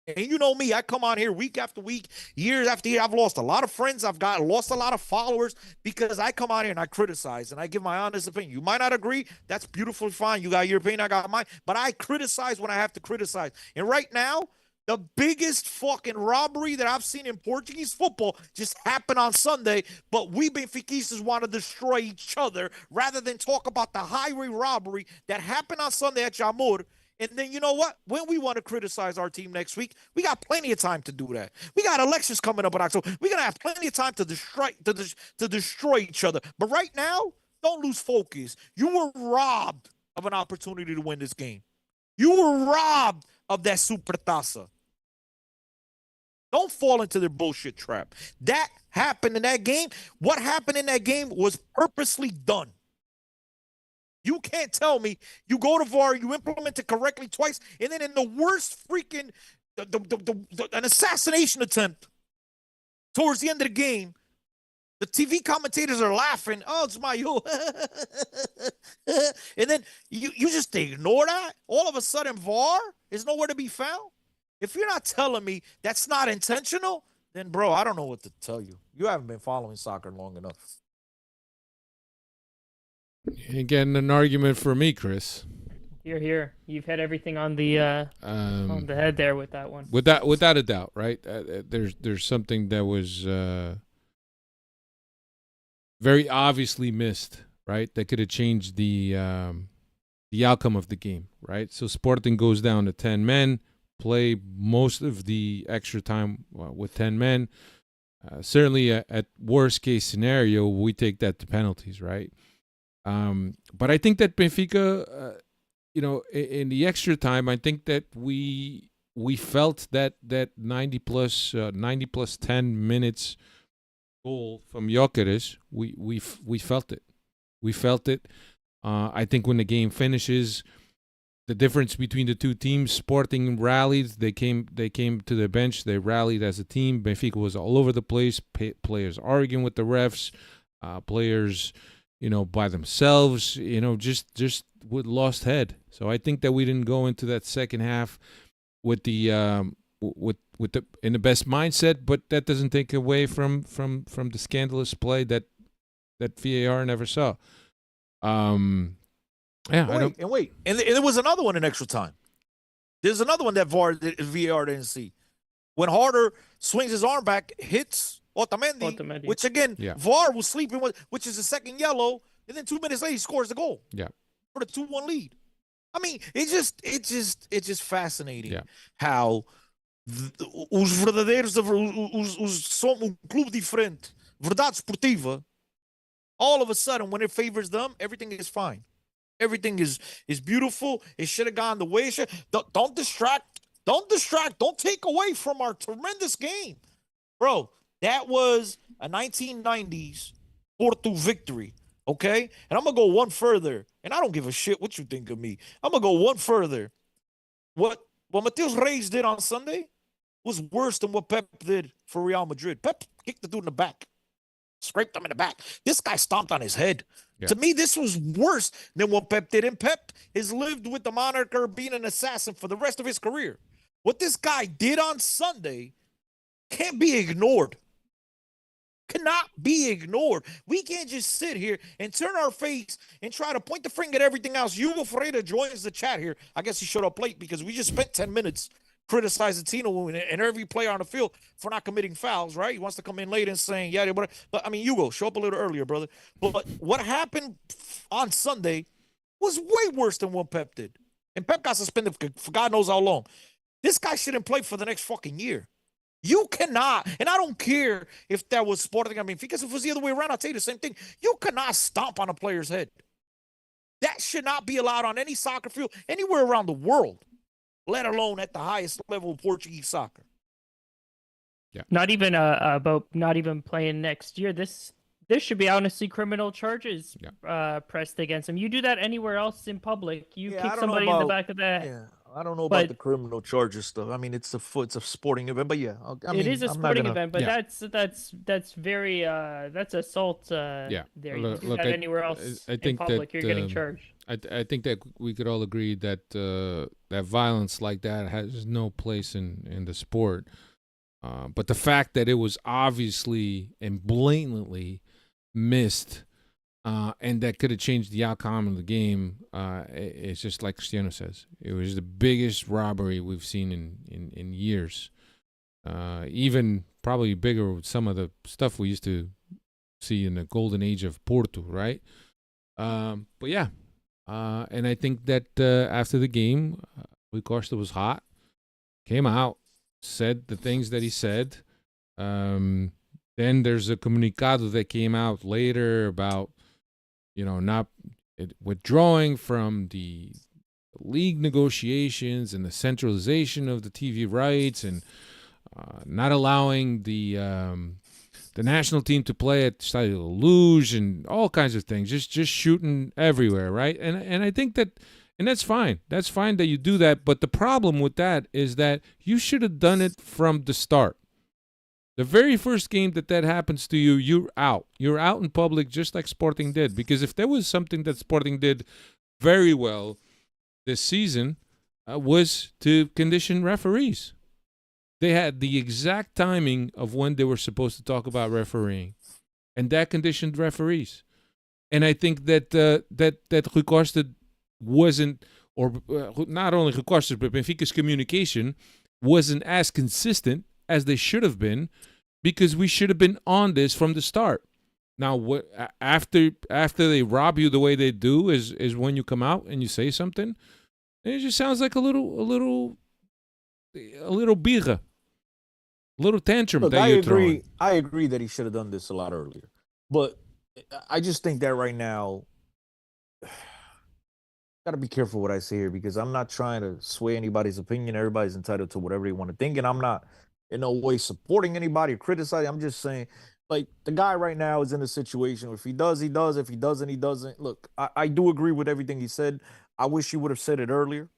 And you know me, I come on here week after week, years after year. I've lost a lot of friends. I've lost a lot of followers because I come on here and I criticize and I give my honest opinion. You might not agree. That's beautifully fine. You got your opinion, I got mine. But I criticize when I have to criticize. And right now, the biggest fucking robbery that I've seen in Portuguese football just happened on Sunday, but we Benfiquistas want to destroy each other rather than talk about the highway robbery that happened on Sunday at Jamur. And then you know what? When we want to criticize our team next week, we got plenty of time to do that. We got elections coming up in October. We're gonna have plenty of time to destroy each other. But right now, don't lose focus. You were robbed of an opportunity to win this game. You were robbed of that Super Taça. Don't fall into their bullshit trap. That happened in that game. What happened in that game was purposely done. You can't tell me you go to VAR, you implement it correctly twice, and then in the worst freaking an assassination attempt towards the end of the game, the TV commentators are laughing. Oh, it's my you. And then you just ignore that. All of a sudden, VAR is nowhere to be found. If you're not telling me that's not intentional, then, bro, I don't know what to tell you. You haven't been following soccer long enough. You're getting an argument for me, Chris. Here. You've hit everything on the head there with that one. Without a doubt, right? There's something that was very obviously missed, right? That could have changed the outcome of the game, right? So Sporting goes down to 10 men, play most of the extra time with 10 men. Certainly, at worst case scenario, we take that to penalties, right? But I think that Benfica, in the extra time, I think that we felt that 90 plus 10 minutes goal from Gyökeres. We felt it. We felt it. I think when the game finishes, the difference between the two teams, Sporting rallied. They came to the bench. They rallied as a team. Benfica was all over the place. Players arguing with the refs. Players, by themselves. Just with lost head. So I think that we didn't go into that second half with the in the best mindset. But that doesn't take away from the scandalous play that VAR never saw. Yeah, Wait. And there was another one in extra time. There's another one that VAR didn't see. When Harder swings his arm back, hits Otamendi. Which again, VAR was sleeping with, which is the second yellow, and then 2 minutes later he scores the goal. Yeah. For the 2-1 lead. I mean, it's just fascinating how os verdadeiros, os somos clube diferente, verdade esportiva, all of a sudden when it favors them, everything is fine. Everything is beautiful. It should have gone the way it should. Don't distract. Don't take away from our tremendous game. Bro, that was a 1990s Porto victory, okay? And I'm going to go one further, and I don't give a shit what you think of me. I'm going to go one further. What Mateus Reis did on Sunday was worse than what Pep did for Real Madrid. Pep kicked the dude in the back. Scraped him in the back. This guy stomped on his head. Yeah. To me, this was worse than what Pep did. And Pep has lived with the moniker being an assassin for the rest of his career. What this guy did on Sunday can't be ignored. Cannot be ignored. We can't just sit here and turn our face and try to point the finger at everything else. Hugo Ferreira joins the chat here. I guess he showed up late because we just spent 10 minutes criticizing Tino and every player on the field for not committing fouls, right? He wants to come in late and saying, but I mean, Hugo, show up a little earlier, brother. But what happened on Sunday was way worse than what Pep did. And Pep got suspended for God knows how long. This guy shouldn't play for the next fucking year. You cannot, and I don't care if that was Sporting or Benfica, because if it was the other way around, I'll tell you the same thing. You cannot stomp on a player's head. That should not be allowed on any soccer field anywhere around the world, let alone at the highest level of Portuguese soccer. Yeah. Not even about not even playing next year. This should be honestly criminal charges pressed against him. You do that anywhere else in public, you kick somebody in the back of the head. Yeah, I don't know about the criminal charges stuff. I mean, it's a sporting event, but yeah, it is a sporting event. But that's very that's assault. There, you do that anywhere else in public, you're getting charged. I think that we could all agree that that violence like that has no place in the sport. But the fact that it was obviously and blatantly missed, and that could have changed the outcome of the game, it's just like Cristiano says. It was the biggest robbery we've seen in years. Even probably bigger with some of the stuff we used to see in the golden age of Porto, right? But yeah, and I think that after the game, Rui Costa was hot, came out, said the things that he said. Then there's a comunicado that came out later about, not withdrawing from the league negotiations and the centralization of the TV rights, and not allowing the national team to play at Stade Luge and all kinds of things, just shooting everywhere, right? And I think that. And that's fine. That's fine that you do that. But the problem with that is that you should have done it from the start. The very first game that happens to you, you're out. You're out in public just like Sporting did. Because if there was something that Sporting did very well this season, was to condition referees. They had the exact timing of when they were supposed to talk about refereeing. And that conditioned referees. And I think that Rui Costa wasn't, or not only Rui Costa, but Benfica's communication wasn't as consistent as they should have been, because we should have been on this from the start. Now, after they rob you the way they do is when you come out and you say something, and it just sounds like a little birra, a little tantrum. Look, that you're throwing. I agree that he should have done this a lot earlier, but I just think that right now. Got to be careful what I say here, because I'm not trying to sway anybody's opinion. Everybody's entitled to whatever they want to think, and I'm not in no way supporting anybody or criticizing. I'm just saying, like, the guy right now is in a situation. If he does, he does. If he doesn't, he doesn't. Look, I do agree with everything he said. I wish he would have said it earlier.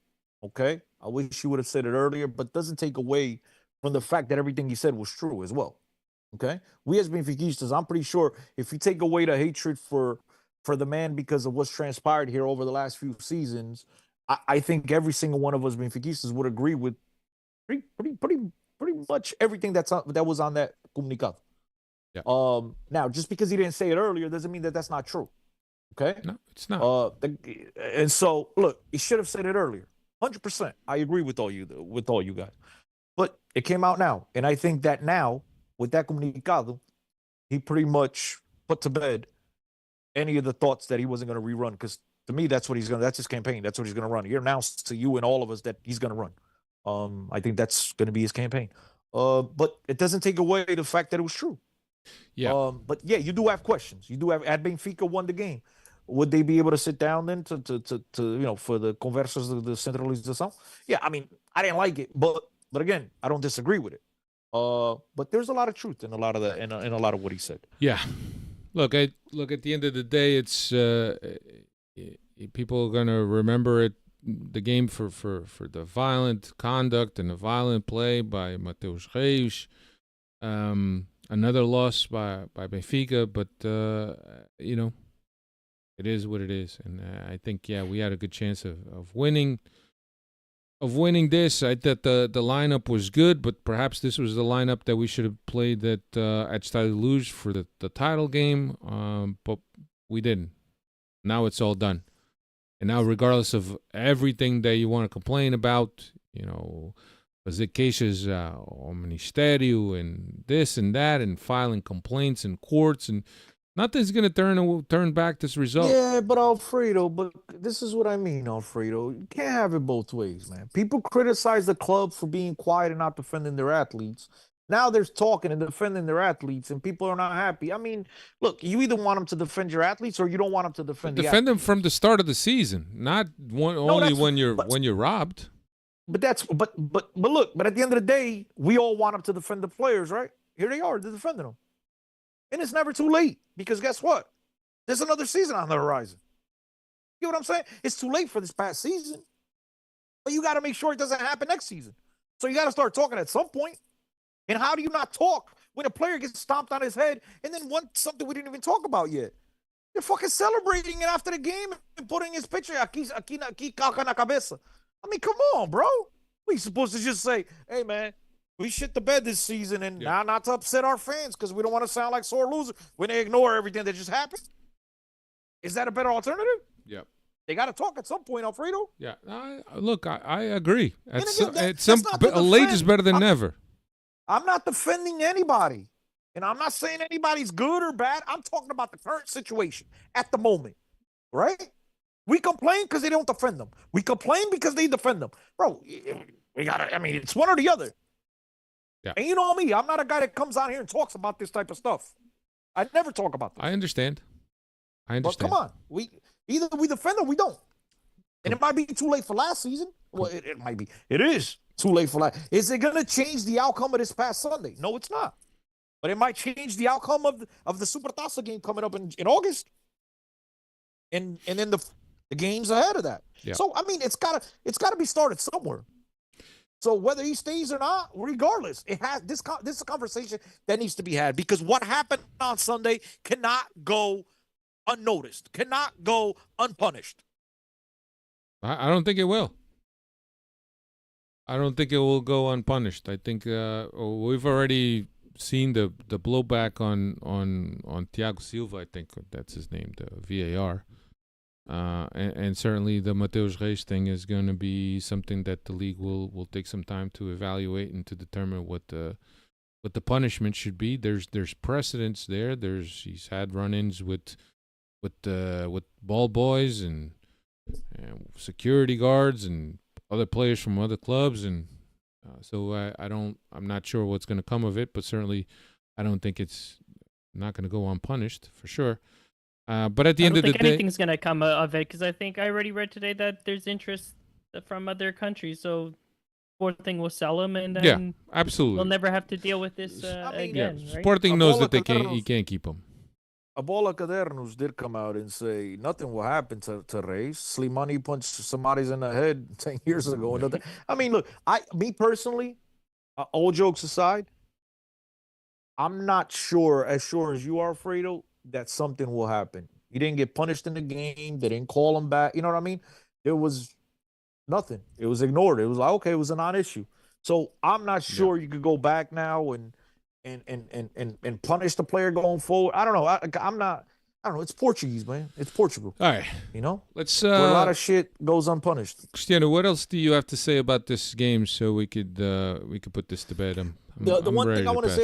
Okay, I wish he would have said it earlier, but doesn't take away from the fact that everything he said was true as well. Okay, we as Benfiquistas, I'm pretty sure if you take away the hatred for the man because of what's transpired here over the last few seasons, I think every single one of us Benfiquistas would agree with pretty much everything that was on that comunicado. Yeah. Now, just because he didn't say it earlier doesn't mean that that's not true. Okay. No, it's not. And so, look, he should have said it earlier. 100%. I agree with all you guys. But it came out now, and I think that now with that comunicado, he pretty much put to bed any of the thoughts that he wasn't going to rerun, because to me, that's his campaign. That's what he's going to run. He announced to you and all of us that he's going to run. I think that's going to be his campaign. But it doesn't take away the fact that it was true. Yeah. But yeah, you do have questions. You do have, at Benfica won the game. Would they be able to sit down then to for the conversas de centralização? Yeah, I mean, I didn't like it, but again, I don't disagree with it. But there's a lot of truth in a lot of that, in a lot of what he said. Yeah. Look, at the end of the day, it's people are gonna remember it, the game for the violent conduct and the violent play by Mateus Reis. Another loss by Benfica, but it is what it is, and I think we had a good chance of winning. This, I thought the lineup was good, but perhaps this was the lineup that we should have played at Stade Luge for the title game, but we didn't. Now it's all done. And now, regardless of everything that you want to complain about, fazer queixas ao Ministério and this and that and filing complaints in courts, and Nothing's gonna turn back this result. Yeah, but Alfredo, but this is what I mean, Alfredo. You can't have it both ways, man. People criticize the club for being quiet and not defending their athletes. Now there's talking and defending their athletes, and people are not happy. I mean, look, you either want them to defend your athletes or you don't want them to defend the Defend them athletes. from the start of the season, not only that's- when you're but- robbed. But look, but at the end of the day, we all want them to defend the players, right? Here they are, they're defending them. And it's never too late because guess what? There's another season on the horizon. You know what I'm saying? It's too late for this past season. But you got to make sure it doesn't happen next season. So you got to start talking at some point. And how do you not talk when a player gets stomped on his head and then something we didn't even talk about yet? They're fucking celebrating it after the game and putting his picture aquí caca na cabeça. I mean, come on, bro. We supposed to just say, hey, man, we shit the bed this season and now not to upset our fans because we don't want to sound like sore losers when they ignore everything that just happened. Is that a better alternative? Yep. They got to talk at some point, Alfredo. Yeah. Look, I agree. And again, It's late is better than never. I'm not defending anybody. And I'm not saying anybody's good or bad. I'm talking about the current situation at the moment, right? We complain because they don't defend them. We complain because they defend them. Bro, we got to, I mean, it's one or the other. Yeah. And you know me, I'm not a guy that comes on here and talks about this type of stuff. I never talk about this. I understand. But come on. Either we defend or we don't. And it might be too late for last season. Well, it might be. It is too late for last. Is it going to change the outcome of this past Sunday? No, it's not. But it might change the outcome of the Supertaça game coming up in August. And then the games ahead of that. Yeah. So I mean, it's gotta be started somewhere. So whether he stays or not, regardless, it has this is a conversation that needs to be had because what happened on Sunday cannot go unnoticed, cannot go unpunished. I don't think it will. I don't think it will go unpunished. I think we've already seen the blowback on Thiago Silva. I think that's his name, the VAR. And certainly the Mateus Reis thing is going to be something that the league will take some time to evaluate and to determine what the punishment should be. There's precedents there. He's had run-ins with ball boys and security guards and other players from other clubs, and so I'm not sure what's going to come of it, but certainly I don't think it's not going to go unpunished for sure. But at the end of the day, I don't think anything's going to come of it because I think I already read today that there's interest from other countries. So Sporting will sell them, and then absolutely, we'll never have to deal with this again. Yeah. Right? Sporting knows that he can't keep them. Abola Cadernos did come out and say nothing will happen to Reis. Slimani punched somebody's in the head 10 years ago. Nothing. I mean, look, me personally, all jokes aside, I'm not sure as you are, Fredo, that something will happen. He didn't get punished in the game. They didn't call him back. You know what I mean? There was nothing. It was ignored. It was like, okay, it was a non-issue. So I'm not sure you could go back now and punish the player going forward. I don't know. I'm not. I don't know. It's Portuguese, man. It's Portugal. All right. You know? Let's. Where a lot of shit goes unpunished. Cristiano, what else do you have to say about this game so we could put this to bed? The one thing I want to say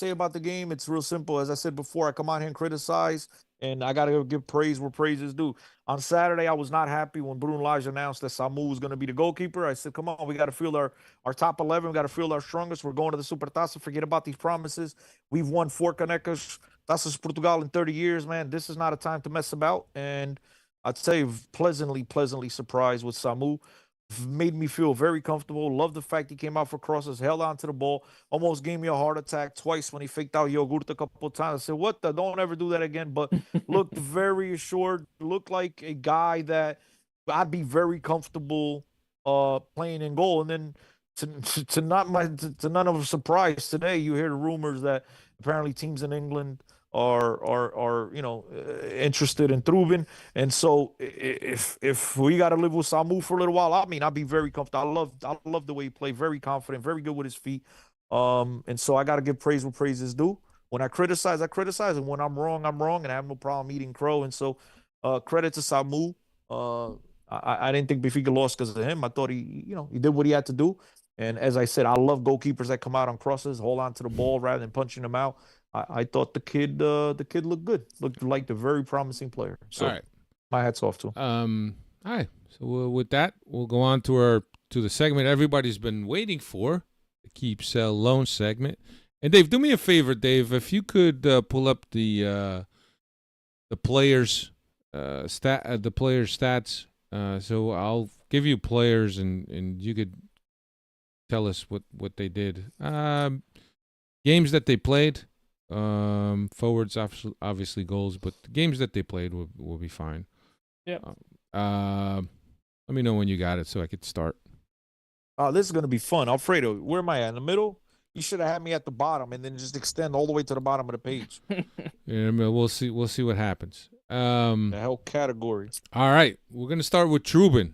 about the game, it's real simple. As I said before, I come out here and criticize, and I got to give praise where praise is due. On Saturday, I was not happy when Bruno Lage announced that Samu was going to be the goalkeeper. I said, come on, we got to field our top 11. We got to field our strongest. We're going to the Supertaça. Forget about these promises. We've won 4 Canecas, Taças Portugal in 30 years, man. This is not a time to mess about. And I'd say pleasantly surprised with Samu. Made me feel very comfortable. Love the fact he came out for crosses, held on to the ball, almost gave me a heart attack twice when he faked out Yogurt a couple of times. I said, what the? Don't ever do that again. But looked very assured, looked like a guy that I'd be very comfortable playing in goal. And then to none of a surprise today, you hear the rumors that apparently teams in England are interested in Trubin, and so if we got to live with Samu for a little while, I mean, I'd be very comfortable. I love the way he played, very confident, very good with his feet. And so I got to give praise where praise is due. When I criticize, and when I'm wrong, and I have no problem eating crow. And so credit to Samu. I didn't think Benfica lost because of him. I thought he did what he had to do. And as I said, I love goalkeepers that come out on crosses, hold on to the ball rather than punching them out. I thought the kid looked good. Looked like a very promising player. So All right. my hat's off to him. All right. So with that, we'll go on to the segment everybody's been waiting for, the keep, sell, loan segment. And Dave, do me a favor, Dave. If you could pull up the players the players stats. So I'll give you players, and you could tell us what they did. Games that they played. Forwards, obviously goals, but the games that they played will be fine. Yeah. Let me know when you got it so I could start. Oh, this is gonna be fun. Alfredo, where am I at? In the middle? You should have had me at the bottom and then just extend all the way to the bottom of the page. Yeah, we'll see. We'll see what happens. The whole category. All right, we're gonna start with Trubin.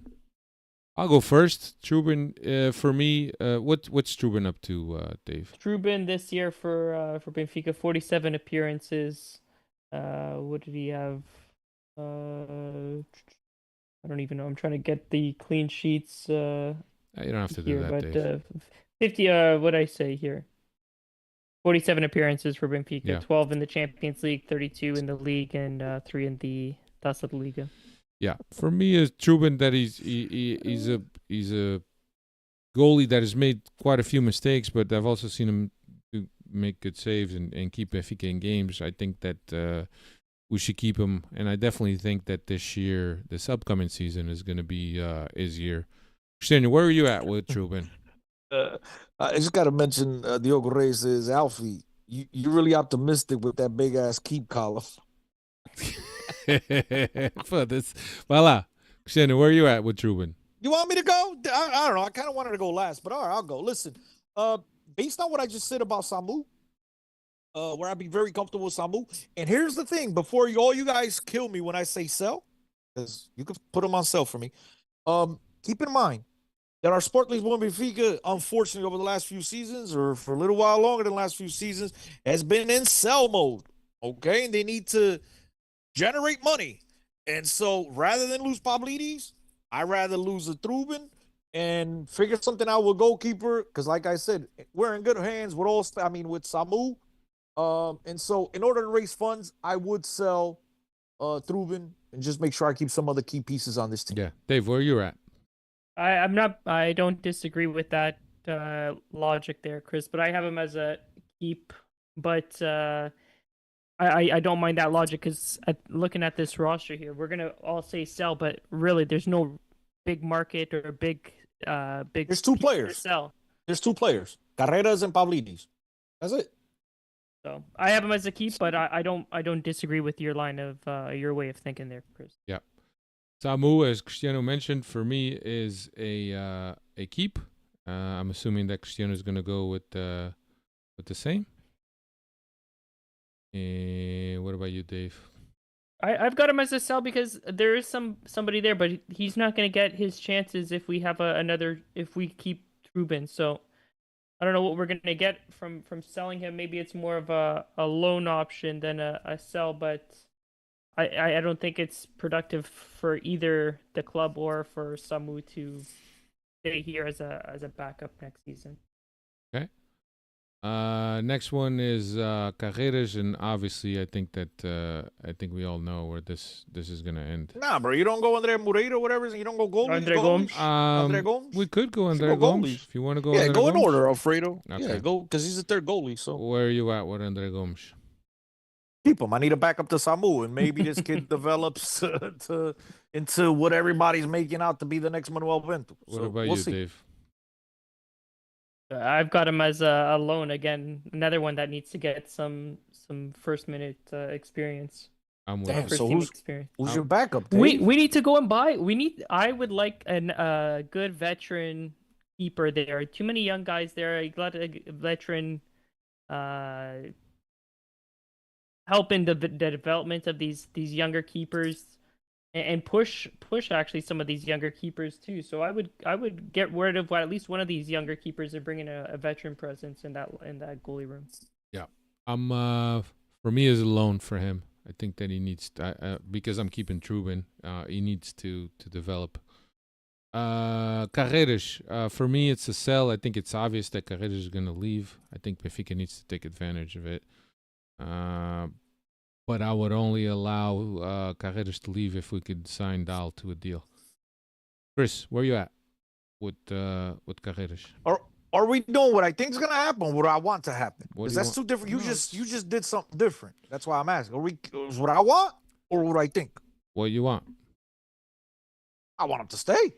I'll go first. Trubin, for me, what's Trubin up to, Dave? Trubin this year for Benfica, 47 appearances. What did he have? I don't even know. I'm trying to get the clean sheets. You don't have to here, do that, but Dave. 50. What I say here? 47 appearances for Benfica. Yeah. 12 in the Champions League, 32 in the league, and 3 in the Taça da Liga. Yeah, for me, is Trubin that he's a goalie that has made quite a few mistakes, but I've also seen him make good saves and keep Benfica in games. I think that we should keep him, and I definitely think that this upcoming season is going to be his year. Cristiano, where are you at with Trubin? I just got to mention Diogo Reyes says, Alfie, you're really optimistic with that big ass keep column. For this, voila. Cristiano, where are you at with Trubin? You want me to go? I don't know. I kind of wanted to go last, but all right, I'll go. Listen, based on what I just said about Samu, where I'd be very comfortable with Samu. And here's the thing: before all you guys kill me when I say sell, because you can put them on sell for me. Keep in mind that our Sport League one Benfica, unfortunately, over the last few seasons, or for a little while longer than the last few seasons, has been in sell mode. Okay, and they need to generate money. And so rather than lose Pavlidis, I'd rather lose a Trubin and figure something out with goalkeeper. Because like I said, we're in good hands with with Samu. And so in order to raise funds, I would sell Trubin and just make sure I keep some other key pieces on this team. Yeah, Dave, where are you at? I don't disagree with that logic there, Chris, but I have him as a keep. But I don't mind that logic because looking at this roster here, we're gonna all say sell, but really there's no big market or big. There's two players. Sell. There's two players, Carreras and Pavlidis. That's it. So I have him as a keep, but I don't disagree with your line of your way of thinking there, Chris. Yeah. Samu, as Cristiano mentioned, for me is a keep. I'm assuming that Cristiano is going to go with the same. What about you, Dave? I've got him as a sell because there is somebody there, but he's not going to get his chances if we have if we keep Trubin. So I don't know what we're going to get from selling him. Maybe it's more of a loan option than a sell, but I don't think it's productive for either the club or for Samu to stay here as a backup next season. Okay. Next one is Carreras, and obviously I think we all know where this is gonna end. Nah, bro, you don't go Andre Moreira or whatever. You don't go goalie. Andre Gomes. Andre Gomes. We could go Andre go Gomes goalies. if you want to go. Yeah, Andre go in Gomes. order, Alfredo. Okay. Yeah, go because he's the third goalie. So Where are you at with Andre Gomes? keep him. I need a backup to Samu, and maybe this kid develops into what everybody's making out to be the next Manuel Bento. What about you, Dave? I've got him as a loan again. Another one that needs to get some first minute experience. I'm with Damn, you. First so team who's experience. your backup? Dave? We need to go and buy. I would like a good veteran keeper there. Too many young guys there. I got a veteran help in the development of these younger keepers and push actually some of these younger keepers too. So I would get rid of at least one of these younger keepers and bring in a veteran presence in that goalie room. Yeah, for me as a loan for him. I think that he needs because I'm keeping Trubin. He needs to develop. Carreras, for me it's a sell. I think it's obvious that Carreras is going to leave. I think Benfica needs to take advantage of it. But I would only allow Carreras to leave if we could sign Dal to a deal. Chris, where you at with Carreras? Are we doing what I think is gonna happen? Or what I want to happen? What Because do you that's want? two different. No, You just did something different. That's why I'm asking. Is what I want or what I think? What you want? I want him to stay,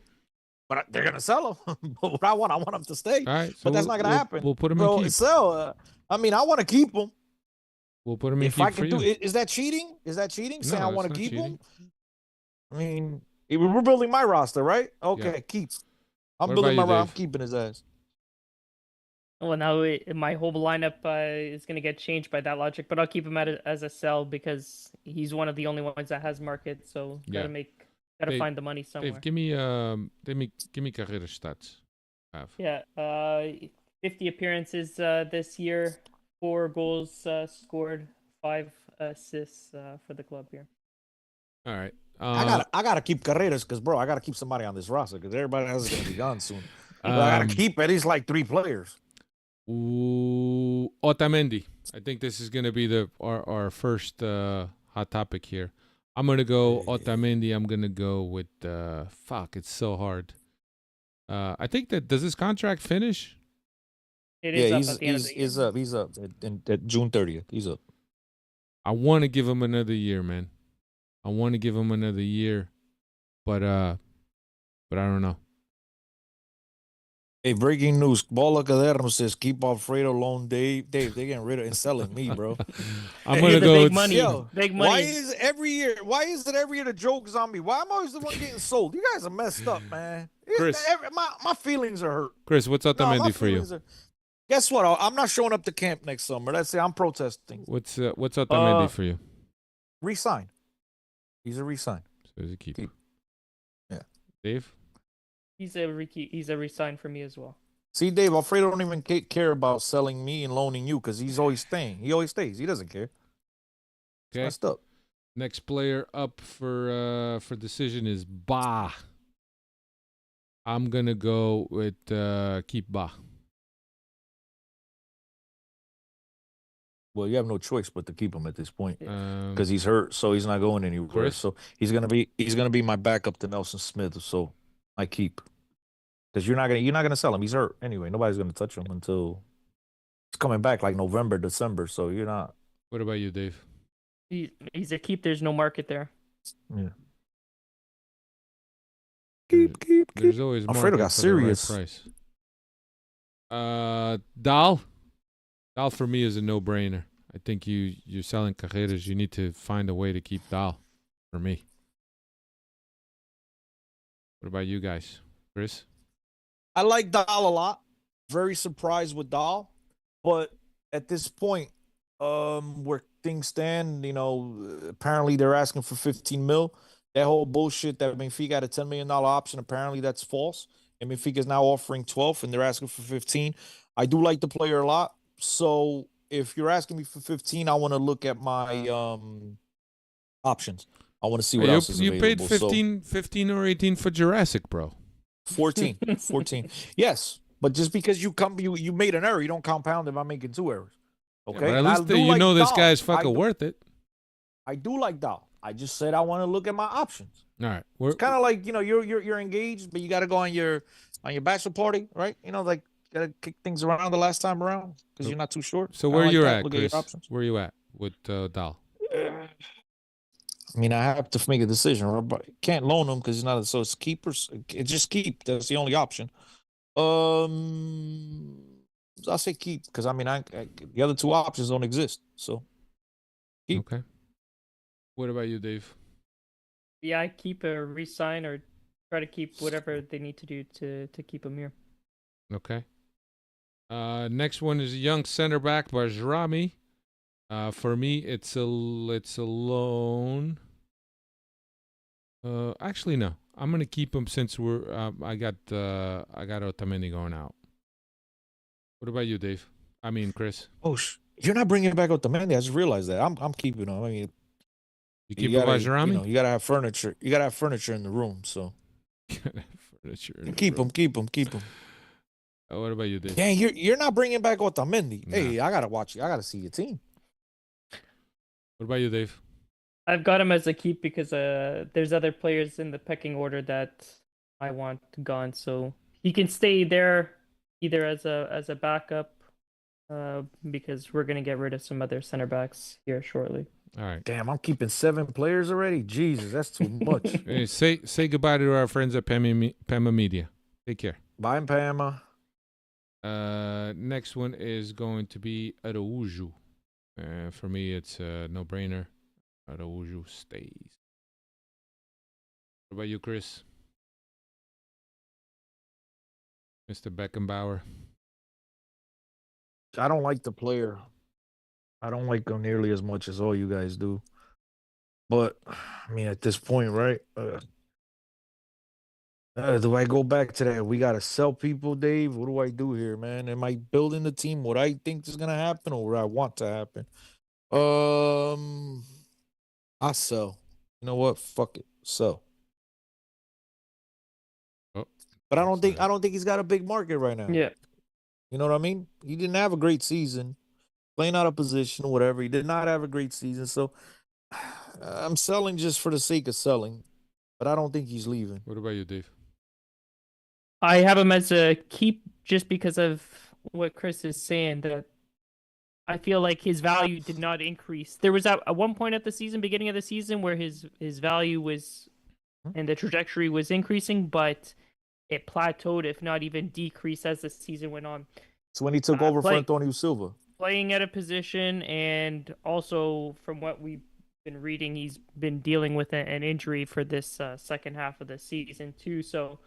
but they're gonna sell him. But what I want him to stay. All right, so But that's not gonna happen. We'll put him Bro, in keep. sell. I mean, I want to keep him. We'll put him in If keep I for can do you. it, is that cheating? Is that cheating? Saying No, I want it's to not keep cheating. him. I mean, we're building my roster, right? Okay, Yeah. keep. I'm What building my about you, roster. I'm Dave? keeping his ass. Well, now my whole lineup is going to get changed by that logic, but I'll keep him as a sell because he's one of the only ones that has market. So Yeah. gotta Dave- find the money somewhere. Dave, give me Carreras stats. Have. Yeah, 50 appearances this year, 4 goals scored, 5 assists for the club here. All right. I gotta keep Carreras because, bro, I gotta keep somebody on this roster because everybody else is gonna be gone soon. But I gotta keep at least like 3 players. Otamendi. I think this is gonna be our first hot topic here. I'm gonna go Otamendi. I'm gonna go with fuck. It's so hard. I think does his contract finish? It is Yeah, up at the end of the year. he's up at June 30th. He's up. I want to give him another year, man. I want to give him another year, but I don't know. Hey, breaking news. Bola Caderno says keep Alfredo loan Dave. Dave, they're getting rid of and selling me, bro. I'm Hey, gonna the go. big with- money. Yo, Big Why money. is it every year the joke is on me? Why am I always the one getting sold? You guys are messed up, man. Chris. My feelings are hurt. Chris, what's No, my Otamendi for you? feelings are- Guess what? I'm not showing up to camp next summer. Let's say I'm protesting. What's Otamendi for you? Resign. He's a resign. So is it keep? Keep. Yeah. Dave? He's a resign for me as well. See, Dave, Alfredo don't even care about selling me and loaning you because he's always staying. He always stays. He doesn't care. It's Okay. messed up. Next player up for decision is Ba. I'm gonna go with keep Ba. Well, you have no choice but to keep him at this point Because because he's hurt, so he's not going anywhere. Chris? So he's gonna be my backup to Nelson Smith. So I keep because you're not gonna sell him. He's hurt anyway. Nobody's gonna touch him until he's coming back like November, December. So you're not. what about you, Dave? He's a keep. There's no market there. Yeah. There's always Alfredo market got for the right serious. price. Dal for me is a no-brainer. I think you're selling Carreras. You need to find a way to keep Dal for me. What about you guys, Chris? I like Dahl a lot. Very surprised with Dahl, but at this point, where things stand, apparently they're asking for 15 mil. That whole bullshit that Benfica had a $10 million option, apparently that's false. And Benfica is now offering 12 and they're asking for 15. I do like the player a lot. So if you're asking me for 15, I want to look at my options. I want to see what else is you available. paid 15 or 18 for Jurassic, bro. 14. Yes, but just because you made an error, you don't compound if I'm making 2 errors. Okay, Yeah, but at And I least do you like know this Dahl. guy's I fucking do- worth it. I do like Dahl. I just said I want to look at my options. All right, It's kind of like you're engaged, but you got to go on your bachelor party, right? Like gotta kick things around the last time around because you're not too sure. so Kinda where like you're that. at, Look Chris? your options. Where you at with Dal? I mean, I have to make a decision. Right? But can't loan him because he's not. So it's keepers. It's just keep. That's the only option. I'll say keep because I mean, the other 2 options don't exist. So keep. Okay. What about you, Dave? Yeah, I keep a resign or try to keep whatever they need to do to keep him here. Okay. Next one is a young center back, Bajrami. For me, it's a loan. Actually, no. I'm gonna keep him since I got Otamendi going out. What about you, Dave? I mean, Chris. Oh, you're not bringing back Otamendi. I just realized that. I'm keeping him. I mean, You keep gotta, Bajrami? you gotta have furniture. You gotta have furniture in the room. So keep him. What about you, Dave? Dang, you're not bringing back Otamendi. Hey, I gotta watch you. I gotta see your team. What about you, Dave? I've got him as a keep because there's other players in the pecking order that I want gone, so he can stay there either as a backup, because we're gonna get rid of some other center backs here shortly. All right. Damn, I'm keeping 7 players already. Jesus, that's too much. Hey, say goodbye to our friends at Pema Media. Take care. Bye, Pama. Next one is going to be Araújo. For me, it's a no-brainer. Araújo stays. What about you, Chris? Mr. Beckenbauer. I don't like the player. I don't like him nearly as much as all you guys do. But I mean, at this point, right? Do I go back to that? We gotta sell people, Dave. What do I do here, man? Am I building the team what I think is gonna happen or what I want to happen? I sell. You know what? Fuck it. Sell. Oh, But I don't think sorry. he's got a big market right now. Yeah. You know what I mean? He didn't have a great season, playing out of position or whatever. He did not have a great season, so I'm selling just for the sake of selling. But I don't think he's leaving. What about you, Dave? I have him as a keep just because of what Chris is saying, that I feel like his value did not increase. There was at one point at the season, beginning of the season, where his value was and the trajectory was increasing, but it plateaued, if not even decreased, as the season went on. So when he took over for Antonio Silva. Playing at a position, and also from what we've been reading, he's been dealing with an injury for this second half of the season too. So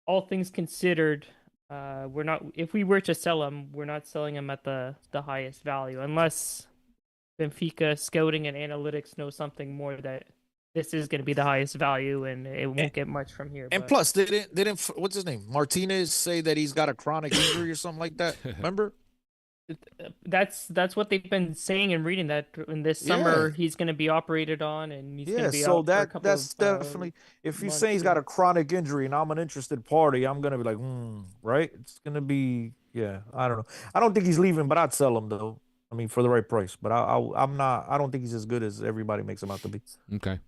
all things considered, we're not. If we were to sell him, we're not selling him at the highest value, unless Benfica scouting and analytics know something more that this is going to be the highest value, and it won't get much from here. And plus, didn't what's his name? Martinez say that he's got a chronic injury or something like that. Remember? That's what they've been saying and reading, that in this summer he's going to be operated on, and he's going to be so out for a couple that's of, definitely, if you months say he's here. got a chronic injury and I'm an interested party, I'm gonna be like, right? It's gonna be, I don't know. I don't think he's leaving, but I'd sell him though. I mean, for the right price. But I'm not. I don't think he's as good as everybody makes him out to be. Okay.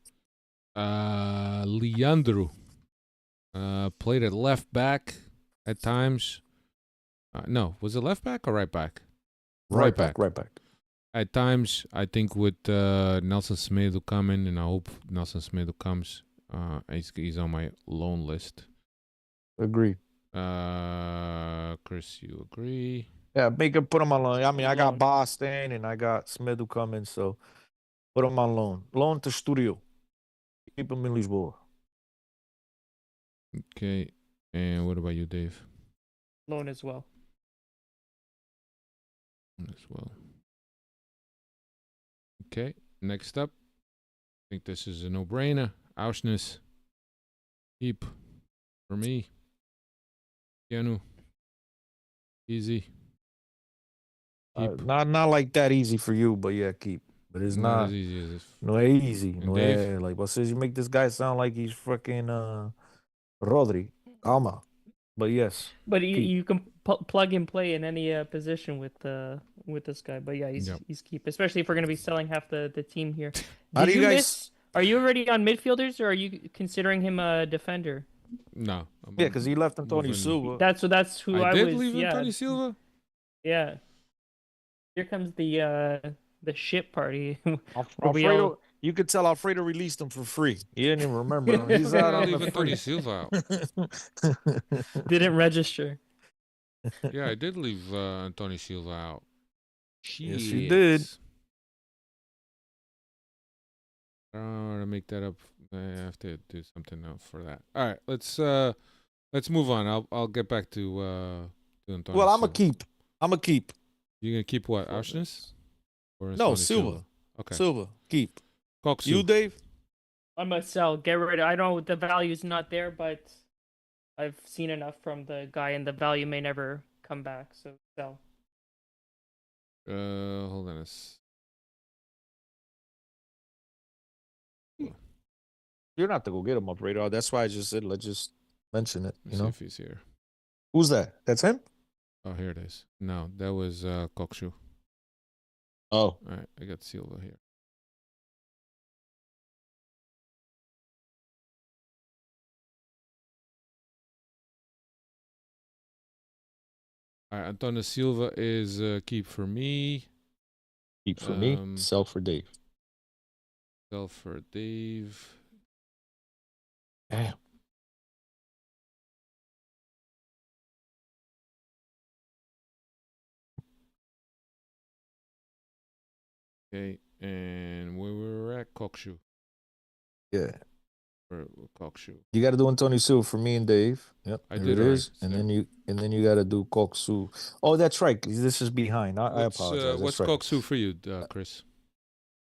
Leandro. Played at left back at times. No, was it left back or right back? Right back. At times, I think with Nelson Semedo coming, and I hope Nelson Semedo comes. He's on my loan list. Agree. Chris, you agree? Yeah, put him on loan. I mean, I got Boston and I got Semedo coming, so put him on loan. Loan to Studio. Keep him in Lisboa. Okay. And what about you, Dave? Loan as well. As well. Okay. Next up, I think this is a no-brainer. Auschness. Keep. For me. Keanu. Easy. Keep. Not like that easy for you, but yeah, keep. But it's not as easy as this. no easy. And No, Dave? like what says you make this guy sound like he's fucking Rodri. Calma. But yes. But keep. you can plug and play in any position with this guy. But yeah, he's keep, especially if we're going to be selling half the team here. How do you guys? Are you already on midfielders, or are you considering him a defender? No. Yeah, because he left Antonio Silva. That's who I did was. leave Yeah, Antonio Silva? yeah. Here comes the shit party. Alfredo, you could tell Alfredo released him for free. He didn't even remember him. He's out on the Antonio free. Silva out. Didn't register. Yeah, I did leave Antonio Silva out. Yes, you did. I don't want to make that up. I have to do something else for that. All right, let's move on. I'll get back to Antonio. Well, I'm Silva. a keep. You gonna keep what? Auschwitz? Or No, Antonio Silva. Okay. Silva, keep. Coxu. You, Dave? I must sell. Get rid. I know the value's not there, but I've seen enough from the guy, and the value may never come back. So sell. Hold on. You're not to go get him up radar. That's why I just said let's just mention it. Let's see if he's here. Who's that? That's him? Oh, here it is. No, that was Coxu. Oh. All right, I got Silva here. All right, Antonio Silva is keep for me. Keep for me, Um, sell for Dave. Sell for Dave. Damn. Okay, and where we're at, Kokshu. Yeah. Or Kokshu. You got to do Antonio Silva for me and Dave. Yep, I there did it already, is. And sir. then you got to do Koksu. Oh, that's right. This is behind. I apologize. What's That's right. Koksu for you, Chris?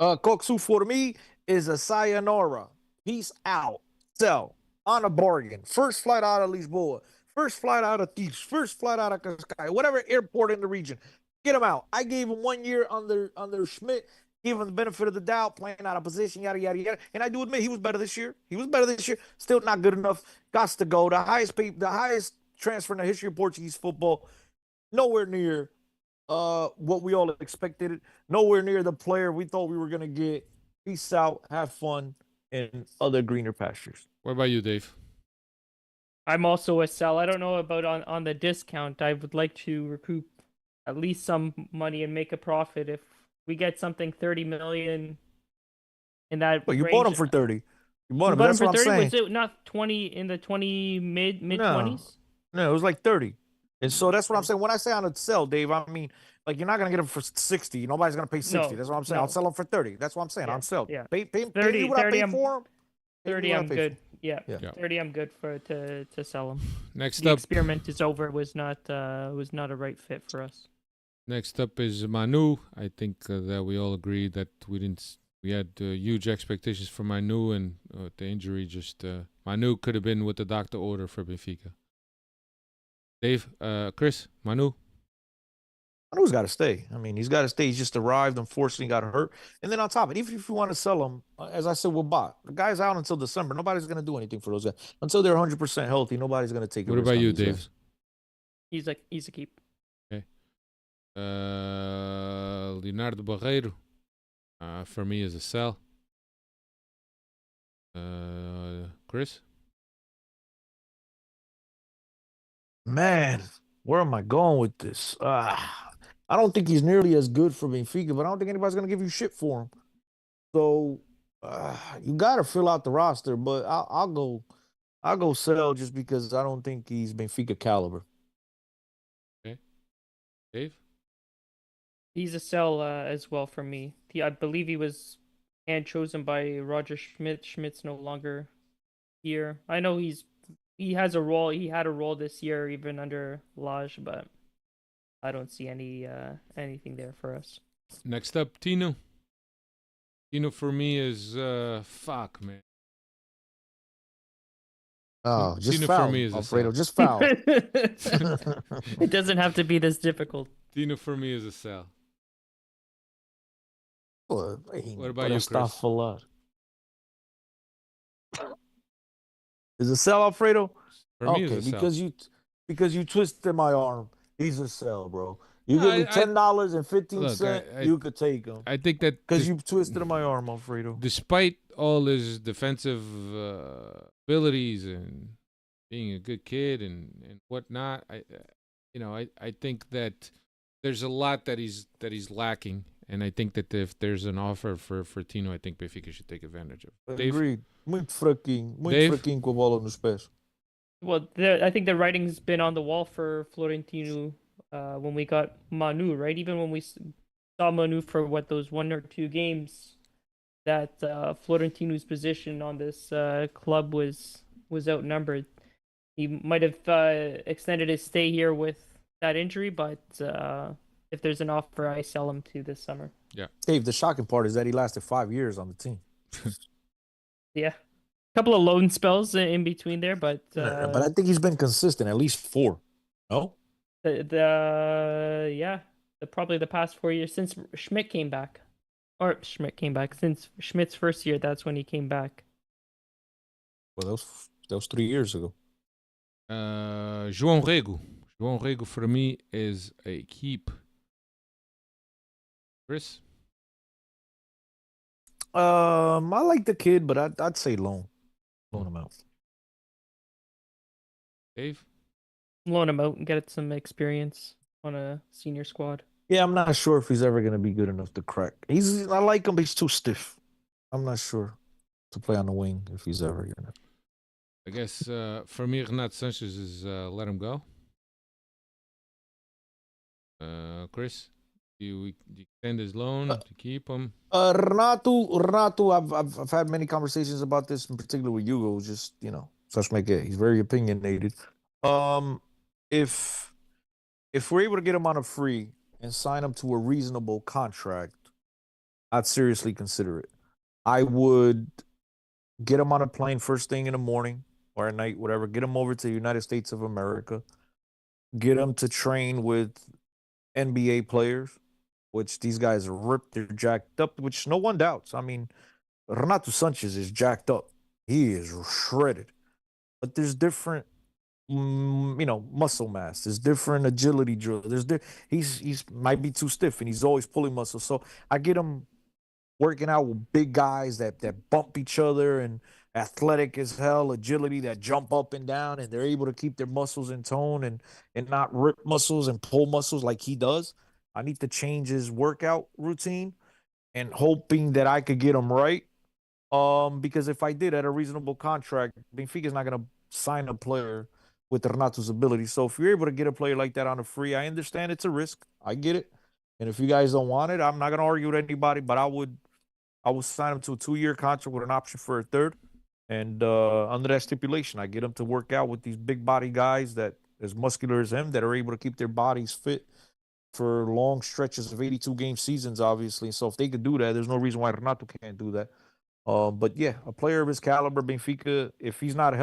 Koksu for me is a sayonara. Peace out. Sell on a bargain. First flight out of Lisboa. First flight out of Tis. First flight out of Cascais. Whatever airport in the region. Get him out. I gave him 1 year under Schmidt. Give him the benefit of the doubt, playing out of position, yada yada yada. And I do admit he was better this year. He was better this year. Still not good enough. Gots to go. The highest transfer in the history of Portuguese football. Nowhere near what we all expected. Nowhere near the player we thought we were gonna get. Peace out. Have fun in other greener pastures. What about you, Dave? I'm also a sell. I don't know about on the discount. I would like to recoup at least some money and make a profit. If we get something 30 million in that But you range, bought him for 30. You bought we him. bought him That's for what I'm 30. saying. Was it not 20 in the 20 mid No. 20s? No, it was like 30. And so that's what I'm saying. When I say on a sell, Dave, I mean, like, you're not going to get him for 60. Nobody's going to pay 60. No, That's what I'm saying. no. I'll sell him for 30. That's what I'm saying. Yeah, On sell. yeah. Pay 30, me what I 30 paid I'm- for him. Pay me 30 what I I'm paid good. for. Yeah. Yeah. 30 I'm good for to sell him. Next The up, experiment is over. Was not a right fit for us. next up is Manu. I think that we all agree that we had huge expectations for Manu, and the injury just Manu could have been what the doctor ordered for Benfica. Dave, Chris, Manu. Manu's got to stay. I mean, he's got to stay. He's just arrived. Unfortunately, got hurt. And then on top of it, even if you want to sell him, as I said, we'll buy. The guy's out until December. Nobody's going to do anything for those guys. Until they're 100% healthy, nobody's going to take a What risk about on you, these Dave? guys. He's a keep. Leonardo Barreiro. For me is a sell. Chris? Man, where am I going with this? I don't think he's nearly as good for Benfica, but I don't think anybody's going to give you shit for him. So you got to fill out the roster, but I'll go sell just because I don't think he's Benfica caliber. Dave? He's a sell as well for me. I believe he was hand chosen by Roger Schmidt. Schmidt's no longer here. I know he has a role. He had a role this year, even under Lage, but I don't see anything there for us. Next up, Tino. Tino for me is fuck, man. Oh, just Tino foul, for me is a Alfredo. sell. Just foul. It doesn't have to be this difficult. Tino for me is a sell. What about you, Chris? Is it sell, Alfredo? For me is a sell. because you twisted my arm. He's a sell, bro. You No, give me $10.15, Look, you could take him. I think that Because you twisted my arm, Alfredo. despite all his defensive abilities and being a good kid and whatnot, I think that there's a lot that he's lacking, and I think that if there's an offer for Tino, I think Benfica should take advantage of. Dave? Agreed. Muito fraquinho. Muito Dave? fraquinho com a bola nos pés. Well, I think the writing's been on the wall for Florentino when we got Manu, right? Even when we saw Manu for those 1 or 2 games, that Florentino's position on this club was outnumbered. He might have extended his stay here with that injury, but if there's an offer, I sell him to this summer. Dave, the shocking part is that he lasted 5 years on the team. Yeah. Couple of loan spells in between there, but But I think he's been consistent, at least 4. No? Probably the past 4 years since Schmidt came back. Since Schmidt's first year, that's when he came back. Well, that was 3 years ago. João Rego. João Rego for me is a keep. Chris? I like the kid, but I'd say loan. Loan him out. Dave? Loan him out and get some experience. on a senior squad. Yeah, I'm not sure if he's ever going to be good enough to crack. I like him, but he's too stiff. I'm not sure to play on the wing if he's ever going to. I guess for me, Renato Sanchez is let him go. Chris, do you extend his loan to keep him? Renato, I've had many conversations about this, in particular with Hugo. Just such make it. He's very opinionated. If we're able to get him on a free and sign him to a reasonable contract, I'd seriously consider it. I would get him on a plane first thing in the morning or at night, whatever. Get him over to the United States of America. Get him to train with NBA players, which these guys are ripped, they're jacked up, which no one doubts. I mean, Renato Sanchez is jacked up. He is shredded. But there's different muscle mass. There's different agility drill. He's might be too stiff and he's always pulling muscle. So I get him working out with big guys that bump each other and athletic as hell, agility that jump up and down, and they're able to keep their muscles in tone and not rip muscles and pull muscles like he does. I need to change his workout routine and hoping that I could get him right. Because if I did at a reasonable contract, Benfica's not gonna sign a player with Renato's ability. So if you're able to get a player like that on a free, I understand it's a risk. I get it. And if you guys don't want it, I'm not gonna argue with anybody, but I would sign him to a 2-year contract with an option for a third. And under that stipulation, I get him to work out with these big body guys that as muscular as him that are able to keep their bodies fit for long stretches of 82 game seasons, obviously. So if they could do that, there's no reason why Renato can't do that. But yeah, a player of his caliber, Benfica, if he's not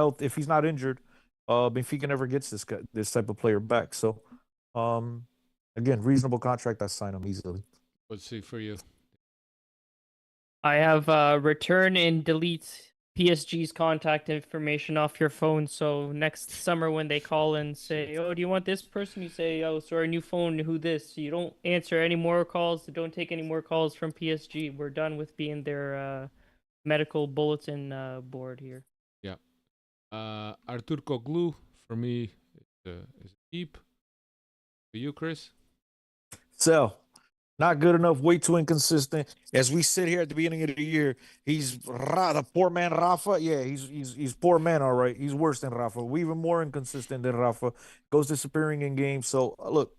injured, Benfica never gets this type of player back. So again, reasonable contract, I sign him easily. Let's see for you. I have return and delete PSG's contact information off your phone. So next summer when they call and say, "Oh, do you want this person?" You say, "Oh, sorry, new phone. Who this?" So you don't answer any more calls. Don't take any more calls from PSG. We're done with being their medical bulletin board here. Yeah. Artur Koglu for me is a keep. For you, Chris? Sell. Not good enough, way too inconsistent. As we sit here at the beginning of the year, he's the poor man Rafa. Yeah, he's poor man, all right. He's worse than Rafa. We even more inconsistent than Rafa. Goes disappearing in games. So look,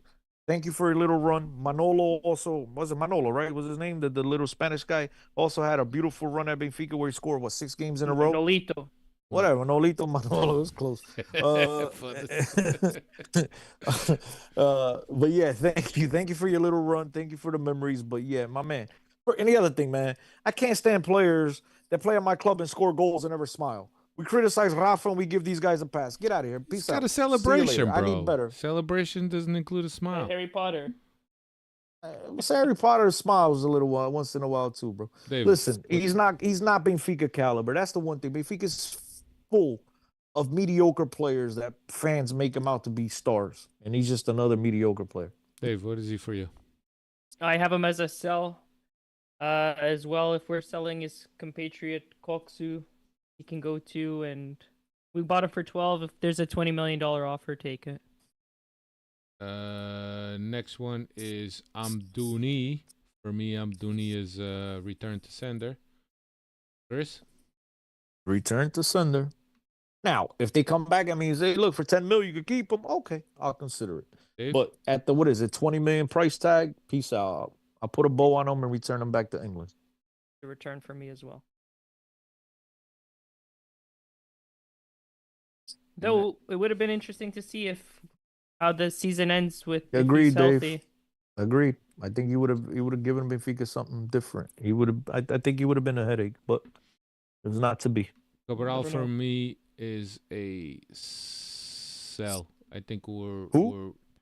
thank you for your little run. Manolo also was it Manolo, right? Was his name? The little Spanish guy also had a beautiful run at Benfica where he scored 6 games in a row. Manolito. Whatever, Nolito Manolo is close. But yeah, thank you for your little run. Thank you for the memories. But yeah, my man. For any other thing, man, I can't stand players that play at my club and score goals and never smile. We criticize Rafa and we give these guys a pass. Get out of here. Peace It's out. got a celebration, bro. I need better. Celebration doesn't include a smile. Harry Potter. Harry Potter smiles a little while, once in a while too, bro. David, Listen, he's not Benfica caliber. That's the one thing. Benfica's full of mediocre players that fans make him out to be stars, and he's just another mediocre player. Dave, what is he for you? I have him as a sell as well. If we're selling his compatriot Koksu, he can go to, and we bought him for 12. If there's a $20 million offer, take it. Next one is Amdouni. For me, Amdouni is return to sender. Chris? Return to sender. Now, if they come back at me and say, look, for 10 million, you could keep him, okay, I'll consider it. Dave? But at the, 20 million price tag, peace out. I'll put a bow on him and return him back to England. The return for me as well. Though it would have been interesting to see how the season ends with Agreed, Dave. Dave. Agreed. I think he would have given Benfica something different. He would have. I think he would have been a headache, but it was not to be. Cabral for me is a sell. I think we're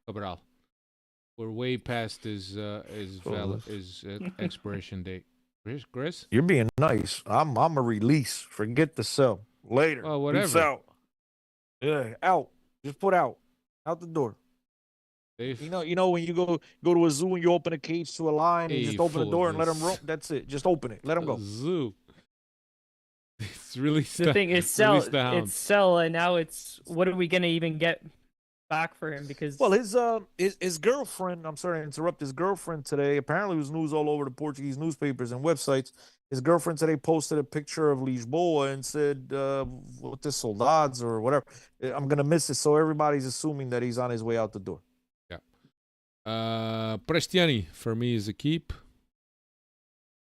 Cabral. We're way past his expiration date. Chris? You're being nice. I'm a release. Forget the sell. Later. Oh, whatever. Peace out. Yeah, out. Just put out the door. Dave? You know when you go to a zoo and you open a cage to a lion and you just open the door and let them roam. That's it. Just open it. Let them go. Zoo. It's really the thing is sell. It's sell, and now it's what are we gonna even get back for him because Well, his girlfriend, I'm sorry to interrupt, his girlfriend today, apparently it was news all over the Portuguese newspapers and websites. His girlfriend today posted a picture of Lisboa and said, what this soldados or whatever. I'm gonna miss it. So everybody's assuming that he's on his way out the door. Yeah. Prestiani for me is a keep.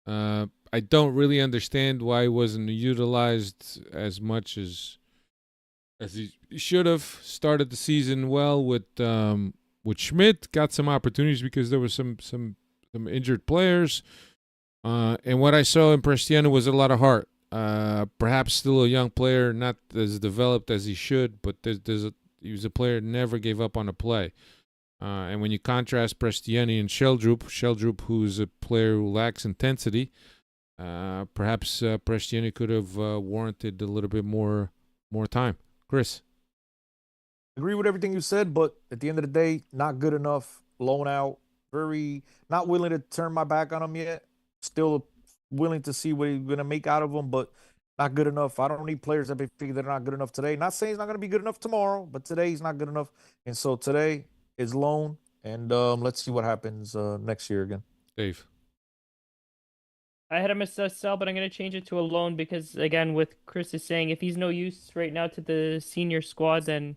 I don't really understand why he wasn't utilized as much as he should have. Started the season well with Schmidt, got some opportunities because there was some injured players. And what I saw in Prestiano was a lot of heart. Perhaps still a young player, not as developed as he should, but he was a player that never gave up on a play. And when you contrast Prestiani and Sheldrup, who's a player who lacks intensity, perhaps Prestiani could have warranted a little bit more time. Chris? Agree with everything you said, but at the end of the day, not good enough, loan out, very not willing to turn my back on him yet. Still willing to see what he's going to make out of him, but not good enough. I don't need players that are not good enough today. Not saying he's not going to be good enough tomorrow, but today he's not good enough. And so today is loan, and let's see what happens next year again. Dave? I had him as a sell, but I'm going to change it to a loan because, again, with Chris is saying, if he's no use right now to the senior squad, then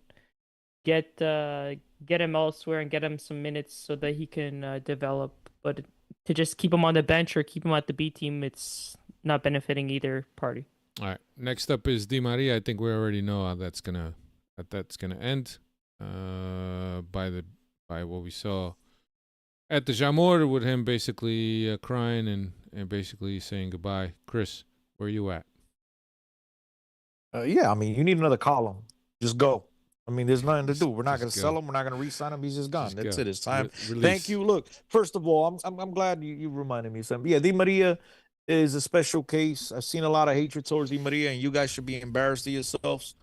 get him elsewhere and get him some minutes so that he can develop. But to just keep him on the bench or keep him at the B team, it's not benefiting either party. All right. Next up is Di Maria. I think we already know how that's gonna end. By what we saw at the Jamor, with him basically crying and basically saying goodbye. Chris, where are you at? Yeah, I mean, you need another column. Just go. I mean, there's nothing to do. We're not going to sell him. We're not going to re-sign him. He's just gone. That's it. It's time. Thank you. Look, first of all, I'm glad you reminded me of something. Yeah, Di Maria is a special case. I've seen a lot of hatred towards Di Maria, and you guys should be embarrassed of yourselves.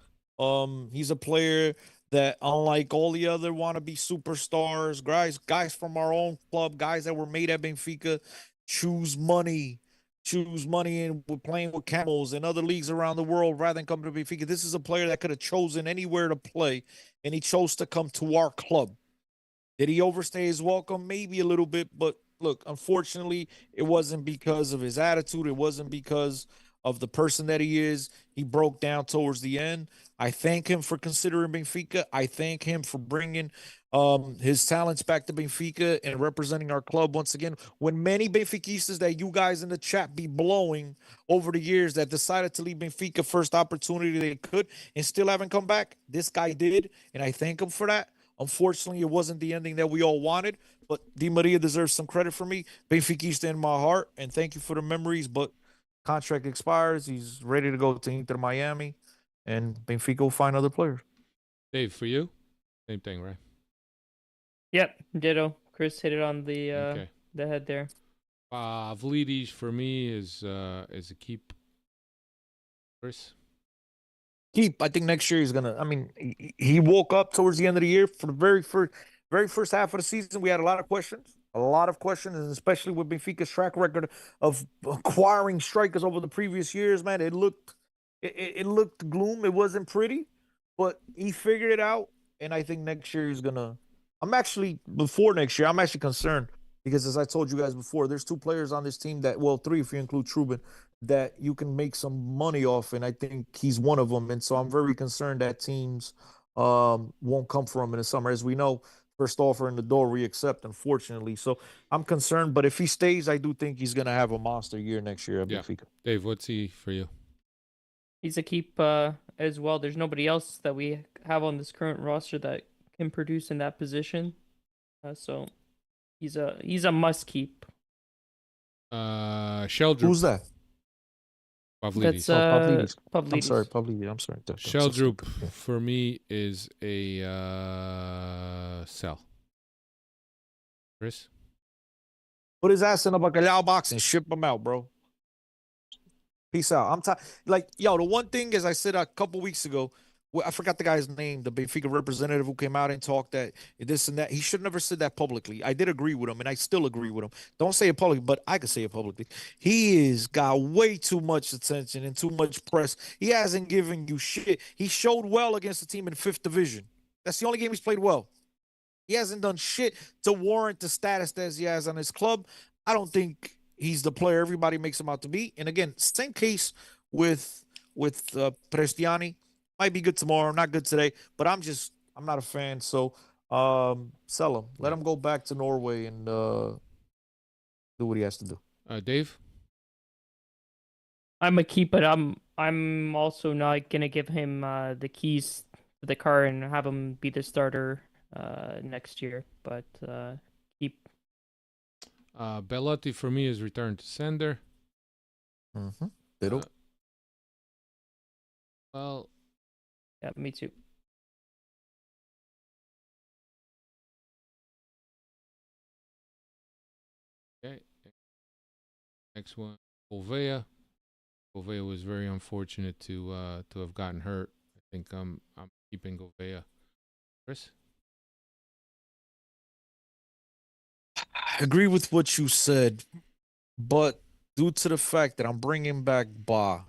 He's a player that, unlike all the other wannabe superstars, guys from our own club, guys that were made at Benfica, choose money and we're playing with camels and other leagues around the world rather than come to Benfica. This is a player that could have chosen anywhere to play, and he chose to come to our club. Did he overstay his welcome? Maybe a little bit, but look, unfortunately, it wasn't because of his attitude. It wasn't because of the person that he is. He broke down towards the end. I thank him for considering Benfica. I thank him for bringing his talents back to Benfica and representing our club once again. When many Benfiquistas that you guys in the chat be blowing over the years that decided to leave Benfica first opportunity they could and still haven't come back, this guy did, and I thank him for that. Unfortunately, it wasn't the ending that we all wanted, but Di Maria deserves some credit for me. Benfiquista in my heart, and thank you for the memories, but contract expires. He's ready to go to Inter Miami, and Benfica will find other players. Dave, for you? Same thing, right? Yep, ditto. Chris hit it on the head there. Vlidic for me is a keep. Chris? Keep. I think next year he's gonna. I mean, he woke up towards the end of the year for the very first half of the season. We had a lot of questions, and especially with Benfica's track record of acquiring strikers over the previous years. Man, it looked gloom. It wasn't pretty, but he figured it out, and I think next year he's gonna. Before next year, I'm actually concerned because, as I told you guys before, there's two players on this team three if you include Trubin, that you can make some money off, and I think he's one of them. And so I'm very concerned that teams won't come for him in the summer. As we know, first offer in the door, we accept, unfortunately. So I'm concerned, but if he stays, I do think he's going to have a monster year next year at Benfica. Dave, what's he for you? He's a keep as well. There's nobody else that we have on this current roster that can produce in that position. So he's a must keep. Sheldrup. Who's that? Pavlidis. That's Pavlidis. I'm sorry, Pavlidis. I'm sorry. Sheldrup for me is a sell. Chris? Put his ass in a bacalhau box and ship him out, bro. Peace out. I'm tired. Like, yo, the one thing, as I said a couple weeks ago, I forgot the guy's name, the Benfica representative who came out and talked that this and that. He should have never said that publicly. I did agree with him, and I still agree with him. Don't say it publicly, but I can say it publicly. He has got way too much attention and too much press. He hasn't given you shit. He showed well against the team in 5th division. That's the only game he's played well. He hasn't done shit to warrant the status that he has on his club. I don't think he's the player everybody makes him out to be. And again, same case with Prestiani. Might be good tomorrow, not good today, but I'm not a fan. So sell him. Let him go back to Norway and do what he has to do. Dave? I'm a keep, but I'm also not gonna give him the keys to the car and have him be the starter next year. But keep. Bellotti for me is returned to sender. Mm-hmm. Well, Yeah, me too. okay. Next one, Ovea. Ovea was very unfortunate to have gotten hurt. I think I'm keeping Ovea. Chris? I agree with what you said, but due to the fact that I'm bringing back Ba,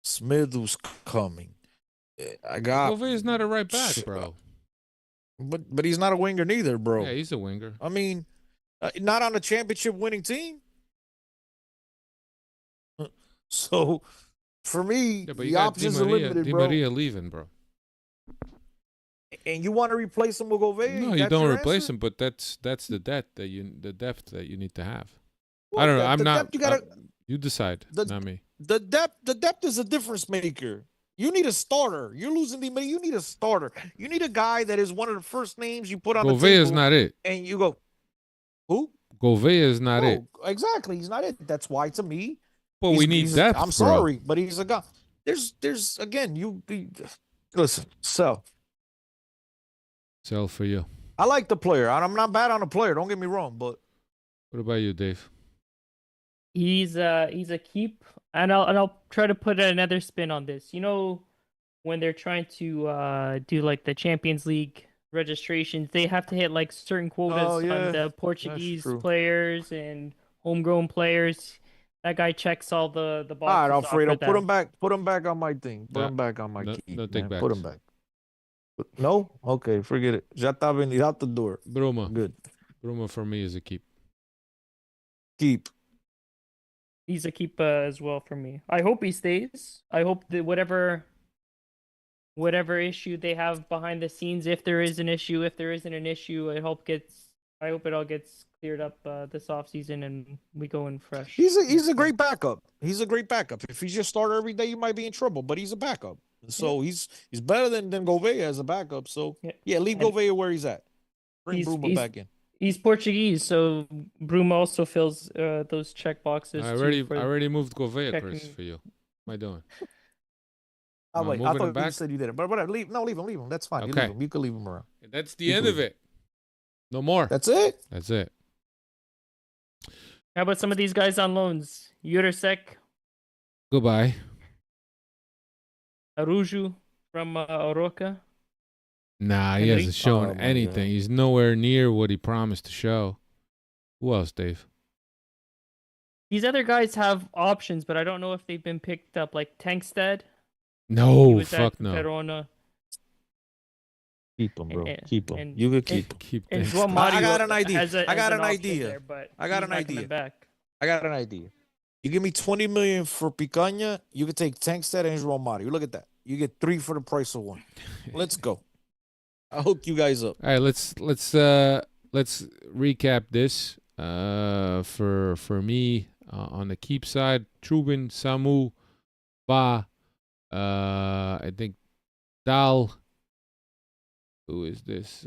Smith who's coming. I got Ovea is not a right back, bro. But he's not a winger neither, bro. Yeah, he's a winger. I mean, not on a championship winning team. So for me, Yeah, but you the got options are limited, Di bro. Maria leaving, bro. And you want to replace him with Gouveia? No, you That's don't your replace answer? him, but that's the depth that you need to have. Well, I don't know. I'm the not. Depth, you gotta, you decide, not me. the depth is a difference maker. You need a starter. You're losing the. You need a starter. You need a guy that is one of the first names you put on the Gouveia table. is not it. And you go, who? Gouveia is not it. Exactly. He's not it. That's why to me. But we need depth, I'm bro. sorry, but he's a guy. There's again. Listen. So Sell for you. I like the player. I'm not bad on the player. Don't get me wrong, but What about you, Dave? He's a keep, and I'll try to put another spin on this. You know, when they're trying to do like the Champions League registrations, they have to hit like certain quotas on the Portuguese true. players and homegrown players. That guy checks all the boxes. All right, off Alfredo, for that. put him back on my thing. Put Nah, him back on my no- key. no take Man. Put backs. him back. No? Okay, forget it. Já estava indo out the door. Bruma. Good. Bruma for me is a keep. Keep. He's a keep as well for me. I hope he stays. I hope that whatever issue they have behind the scenes, if there is an issue, if there isn't an issue, I hope it all gets cleared up this offseason and we go in fresh. He's a great backup. He's a great backup. If he's your starter every day, you might be in trouble, but he's a backup. So he's better than Gouveia as a backup. So leave Gouveia where he's at. Bring Bruma back in. He's Portuguese, so Bruma also fills those check boxes. I already moved Gouveia, Chris, for you. What am I doing? Oh, wait, I moving him thought you back? said you did it. But whatever. Leave him. That's fine. Okay. You can leave him around. That's the end of it. No more. That's it? That's it. How about some of these guys on loans? Jurasek, Goodbye. Aruju from Oroca. Nah, he hasn't shown anything. God. He's nowhere near what he promised to show. Who else, Dave? These other guys have options, but I don't know if they've been picked up. Like Tankstead. He No, was fuck at no. Verona. Keep him, bro. And- Keep him. and- You could keep him. Keep And this. João I Mario got an idea. has a- I got has an option idea. there, but I got he's an not coming idea. back. I got an idea. You give me 20 million for Picanha, you can take Tankstead and João Mario. Look at that. You get 3 for the price of 1. Let's go. I'll hook you guys up. All right, let's recap this. For me on the keep side, Trubin, Samu, Ba, I think Dal. Who is this?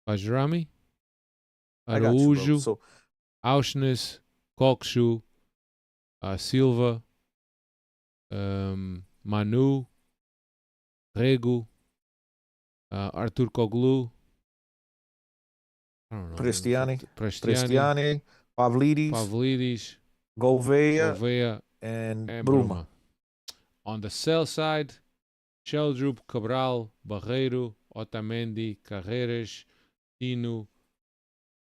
Bajrami, I got you, bro. Araújo, So Auschnis, Kokshu, Silva, Manu, Regu, Artur Koglu. I don't know. Prestiani, Prestiani, Pavlidis, Gouveia, Gouveia, and and Bruma. Bruma. On the sell side, Sheldrup, Cabral, Barreiro, Otamendi, Carreras, Tino,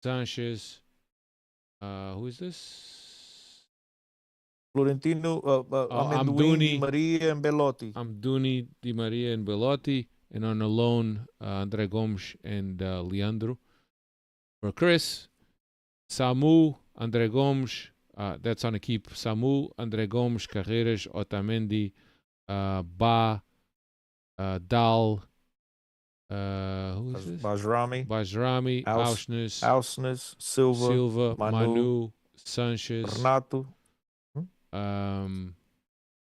Sanchez. Who is this? Florentino, Amendoin, Di Amdouni, Maria, and Belotti. Amdouni, Di Maria, and Belotti. And on the loan, Andre Gomes and Leandro. For Chris, Samu, Andre Gomes, that's on a keep. Samu, Andre Gomes, Carreras, Otamendi, Ba, Dal, who is this? Bajrami, Bajrami, Auschness, Ausnes, Silva, Manu, Sanchez, Renato,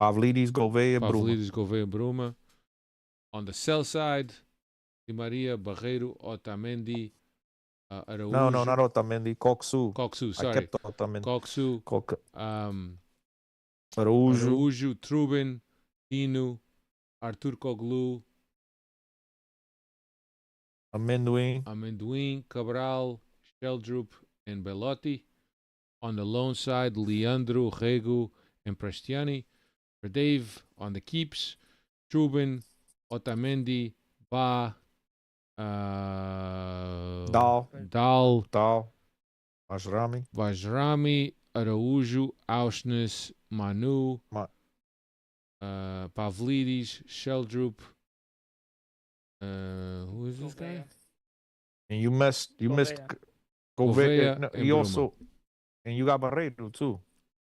Pavlidis, Gouveia, Bruma. Pavlidis, Gouveia, Bruma. On the sell side, Di Maria, Barreiro, Otamendi, Araújo. No, not Otamendi. Coxu, I sorry. kept Otamendi. Coxu, Araújo, Araújo, Trubin, Inu, Artur Koglu, Amendoin, Cabral, Sheldrup, and Belotti. On the loan side, Leandro, Regu, and Prestiani. For Dave, on the keeps, Trubin, Otamendi, Ba, Dal, Vajrami, Araújo, Auschness, Manu, Pavlidis, Sheldrup. Who is this guy? And you missed Gouveia No, and you Bruma. also, and you got Barreiro too.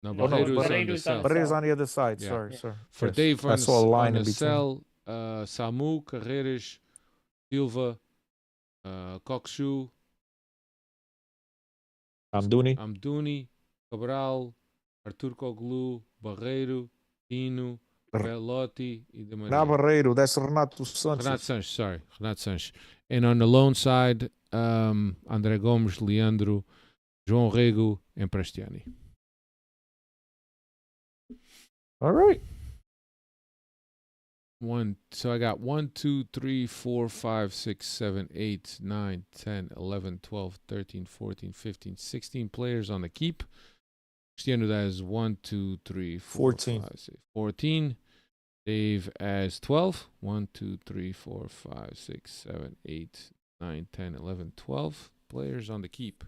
No, Oh, no, Barreiro's on the Barreiro's sell. on Barreiro's on the other side. Yeah. Sorry. For Yes. Dave I saw a line on in the between. cell, Samu, Carreras, Silva, Coxu, Amdouni, Cabral, Artur Koglu, Barreiro, Inu, Belotti, e Di Maria. Not Barreiro, that's Renato Sanchez. Renato Sanches. And on the loan side, Andre Gomes, Leandro, João Rego, and Prestiani. All right. So I got 1, 2, 3, 4, 5, 6, 7, 8, 9, 10, 11, 12, 13, 14, 15, 16 players on the keep. Cristiano has 1, 2, 3, 4, 14. 5, 6, 14. Dave has 12. 1, 2, 3, 4, 5, 6, 7, 8, 9, 10, 11, 12 players on the keep.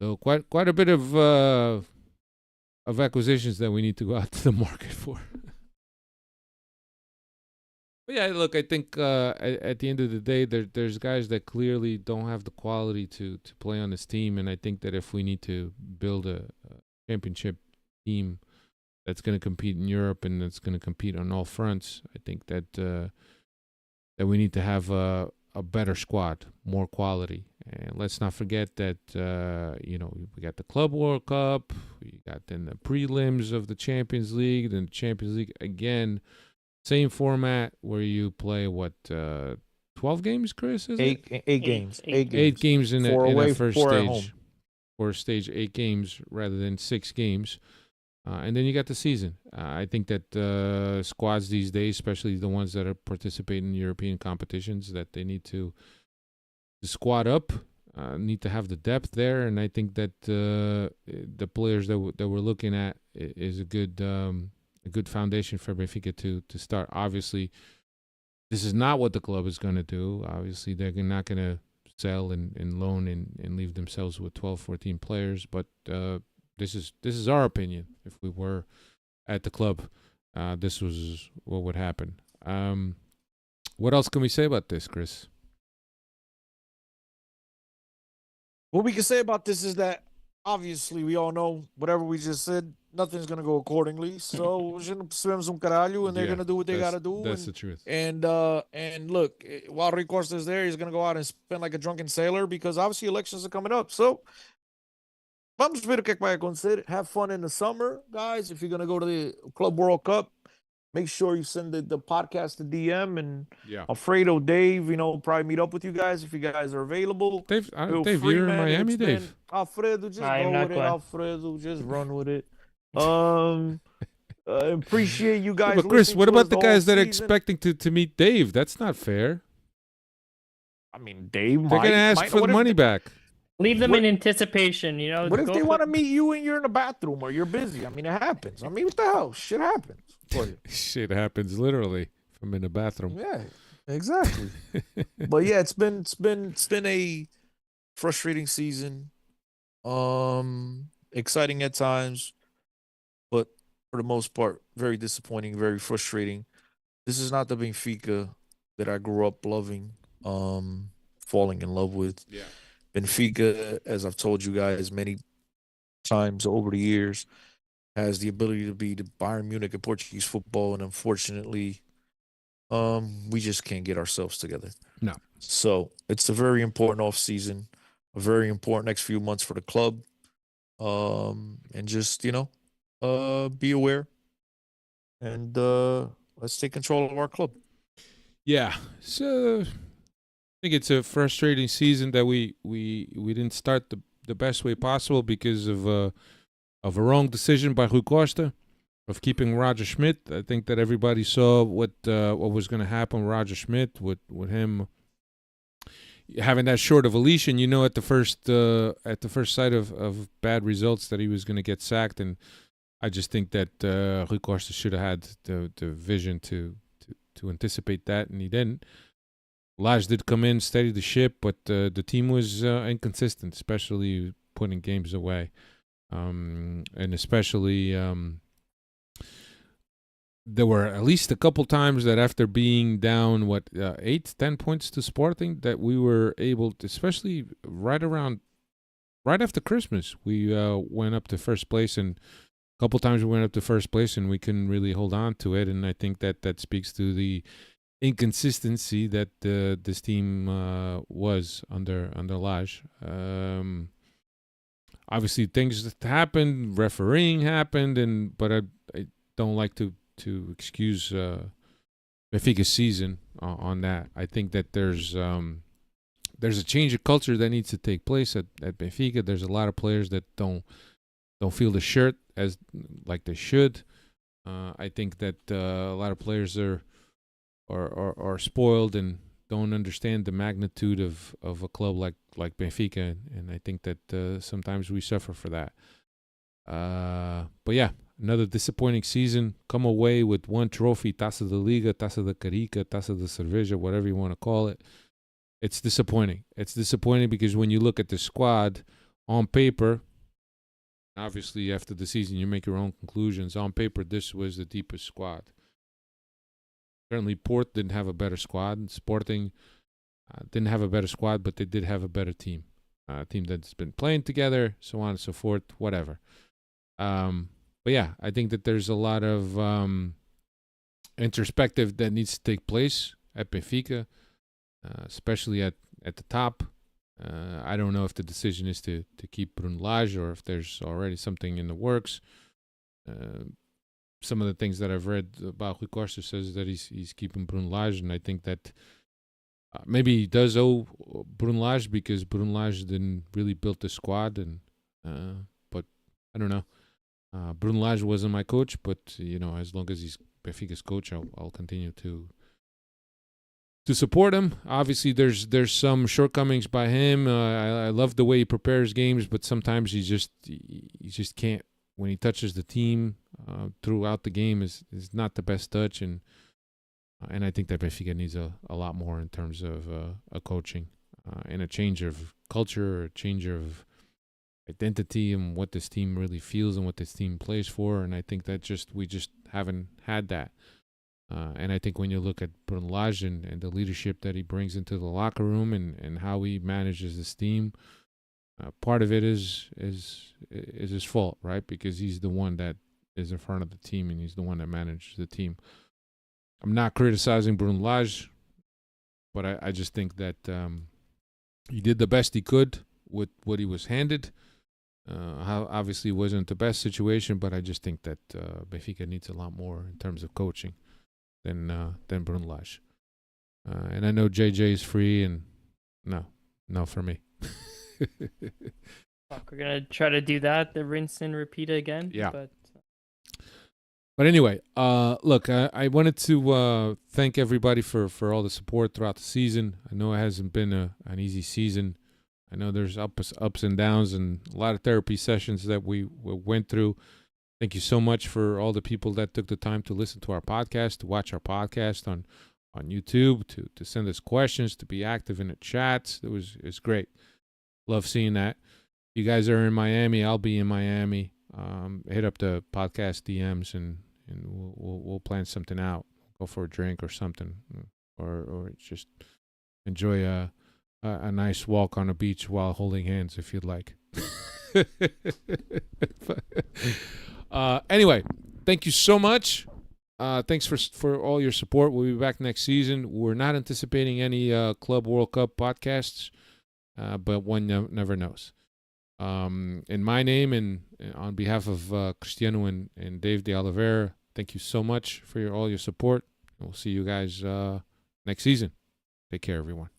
So quite a bit of acquisitions that we need to go out to the market for. But yeah, look, I think at the end of the day, there's guys that clearly don't have the quality to play on this team, and I think that if we need to build a championship team that's going to compete in Europe and that's going to compete on all fronts, I think that that we need to have a better squad, more quality. And let's not forget that we got the Club World Cup, we got then the prelims of the Champions League, then the Champions League again. Same format where you play 12 games, Chris? Is Eight it? games. 8 games in Four a away, first 4 at stage. home. First stage, 8 games rather than 6 games. And then you got the season. I think that squads these days, especially the ones that are participating in European competitions, that they need to squad up, need to have the depth there. And I think that the players that we're looking at is a good foundation for Benfica to start. Obviously, this is not what the club is going to do. Obviously, they're not going to sell and loan and leave themselves with 12, 14 players. But this is our opinion. If we were at the club, this was what would happen. What else can we say about this, Chris? What we can say about this is that obviously we all know whatever we just said, nothing's gonna go accordingly. So a gente percebemos caralho, and they're gonna do what they gotta do. That's the truth. And look, while Rui Costa is there, he's gonna go out and spend like a drunken sailor because obviously elections are coming up. So vamos ver o que vai acontecer. Have fun in the summer, guys. If you're gonna go to the Club World Cup, make sure you send the podcast to DM, and Alfredo, Dave, probably meet up with you guys if you guys are available. Dave, you're in Miami, Dave. Alfredo, just go with it. Alfredo, just run with it. Appreciate you guys. But Chris, what about the guys that are season. expecting to meet Dave? That's not fair. I mean, Dave, they're gonna ask for the money back. Leave them in anticipation, What if they want to meet you and you're in the bathroom or you're busy? I mean, it happens. I mean, what the hell? Shit happens. Shit happens literally from in the bathroom. Yeah, exactly. But yeah, it's been a frustrating season. Exciting at times. for the most part, very disappointing, very frustrating. This is not the Benfica that I grew up loving, falling in love with. Yeah. Benfica, as I've told you guys many times over the years, has the ability to be the Bayern Munich of Portuguese football, and unfortunately, we just can't get ourselves together. No. So it's a very important off season, a very important next few months for the club. And just be aware and let's take control of our club. Yeah. So I think it's a frustrating season that we didn't start the best way possible because of a wrong decision by Rui Costa of keeping Roger Schmidt. I think that everybody saw what was going to happen with Roger Schmidt, with him having that short of a leash, and at the first sight of bad results that he was going to get sacked. And I just think that Rui Costa should have had the vision to anticipate that, and he didn't. Lage did come in, steady the ship, but the team was inconsistent, especially putting games away, and especially there were at least a couple times that after being down 8-10 points to Sporting, that we were able to, especially right after Christmas, we went up to first place, and a couple times we went up to first place and we couldn't really hold on to it. And I think that speaks to the inconsistency that this team was under Lage. Obviously things that happened, refereeing happened, but I don't like to excuse Benfica's season on that. I think that there's a change of culture that needs to take place at Benfica. There's a lot of players that don't feel the shirt as like they should. I think that a lot of players are spoiled and don't understand the magnitude of a club like Benfica, and I think that sometimes we suffer for that. But yeah, another disappointing season. Come away with one trophy, Taça da Liga, Taça da Carica, Taça da Cerveja, whatever you want to call it. It's disappointing. It's disappointing because when you look at the squad on paper, obviously after the season you make your own conclusions. On paper, this was the deepest squad. Certainly Port didn't have a better squad. Sporting didn't have a better squad, but they did have a better team. A team that's been playing together, so on and so forth, whatever. But yeah, I think that there's a lot of introspective that needs to take place at Benfica, especially at the top. I don't know if the decision is to keep Bruno Lage or if there's already something in the works. Some of the things that I've read about Rui Costa says that he's keeping Bruno Lage, and I think that maybe he does owe Bruno Lage because Bruno Lage didn't really build the squad, and but I don't know. Bruno Lage wasn't my coach, but as long as he's Benfica's coach, I'll continue to support him. Obviously, there's some shortcomings by him. I love the way he prepares games, but sometimes he just can't. When he touches the team throughout the game is not the best touch, and I think that Benfica needs a lot more in terms of a coaching and a change of culture, a change of identity, and what this team really feels and what this team plays for. And I think that we just haven't had that. And I think when you look at Bruno Lage and the leadership that he brings into the locker room and how he manages this team, part of it is his fault, right? Because he's the one that is in front of the team and he's the one that manages the team. I'm not criticizing Bruno Lage, but I just think that he did the best he could with what he was handed. Obviously, it wasn't the best situation, but I just think that Benfica needs a lot more in terms of coaching than Bruno Lage. And I know JJ is free, and no for me. We're gonna try to do that, the rinse and repeat again. Yeah. But anyway, look, I wanted to thank everybody for all the support throughout the season. I know it hasn't been an easy season. I know there's ups and downs and a lot of therapy sessions that we went through. Thank you so much for all the people that took the time to listen to our podcast, to watch our podcast on YouTube, to send us questions, to be active in the chats. It's great. Love seeing that. You guys are in Miami. I'll be in Miami hit up the podcast DMs and we'll plan something out. Go for a drink or something, or just enjoy a nice walk on a beach while holding hands if you'd like. Anyway, thank you so much. Thanks for all your support. We'll be back next season. We're not anticipating any Club World Cup podcasts, but one never knows. In my name and on behalf of Cristiano and Dave de Oliveira, thank you so much for all your support. We'll see you guys next season. Take care, everyone.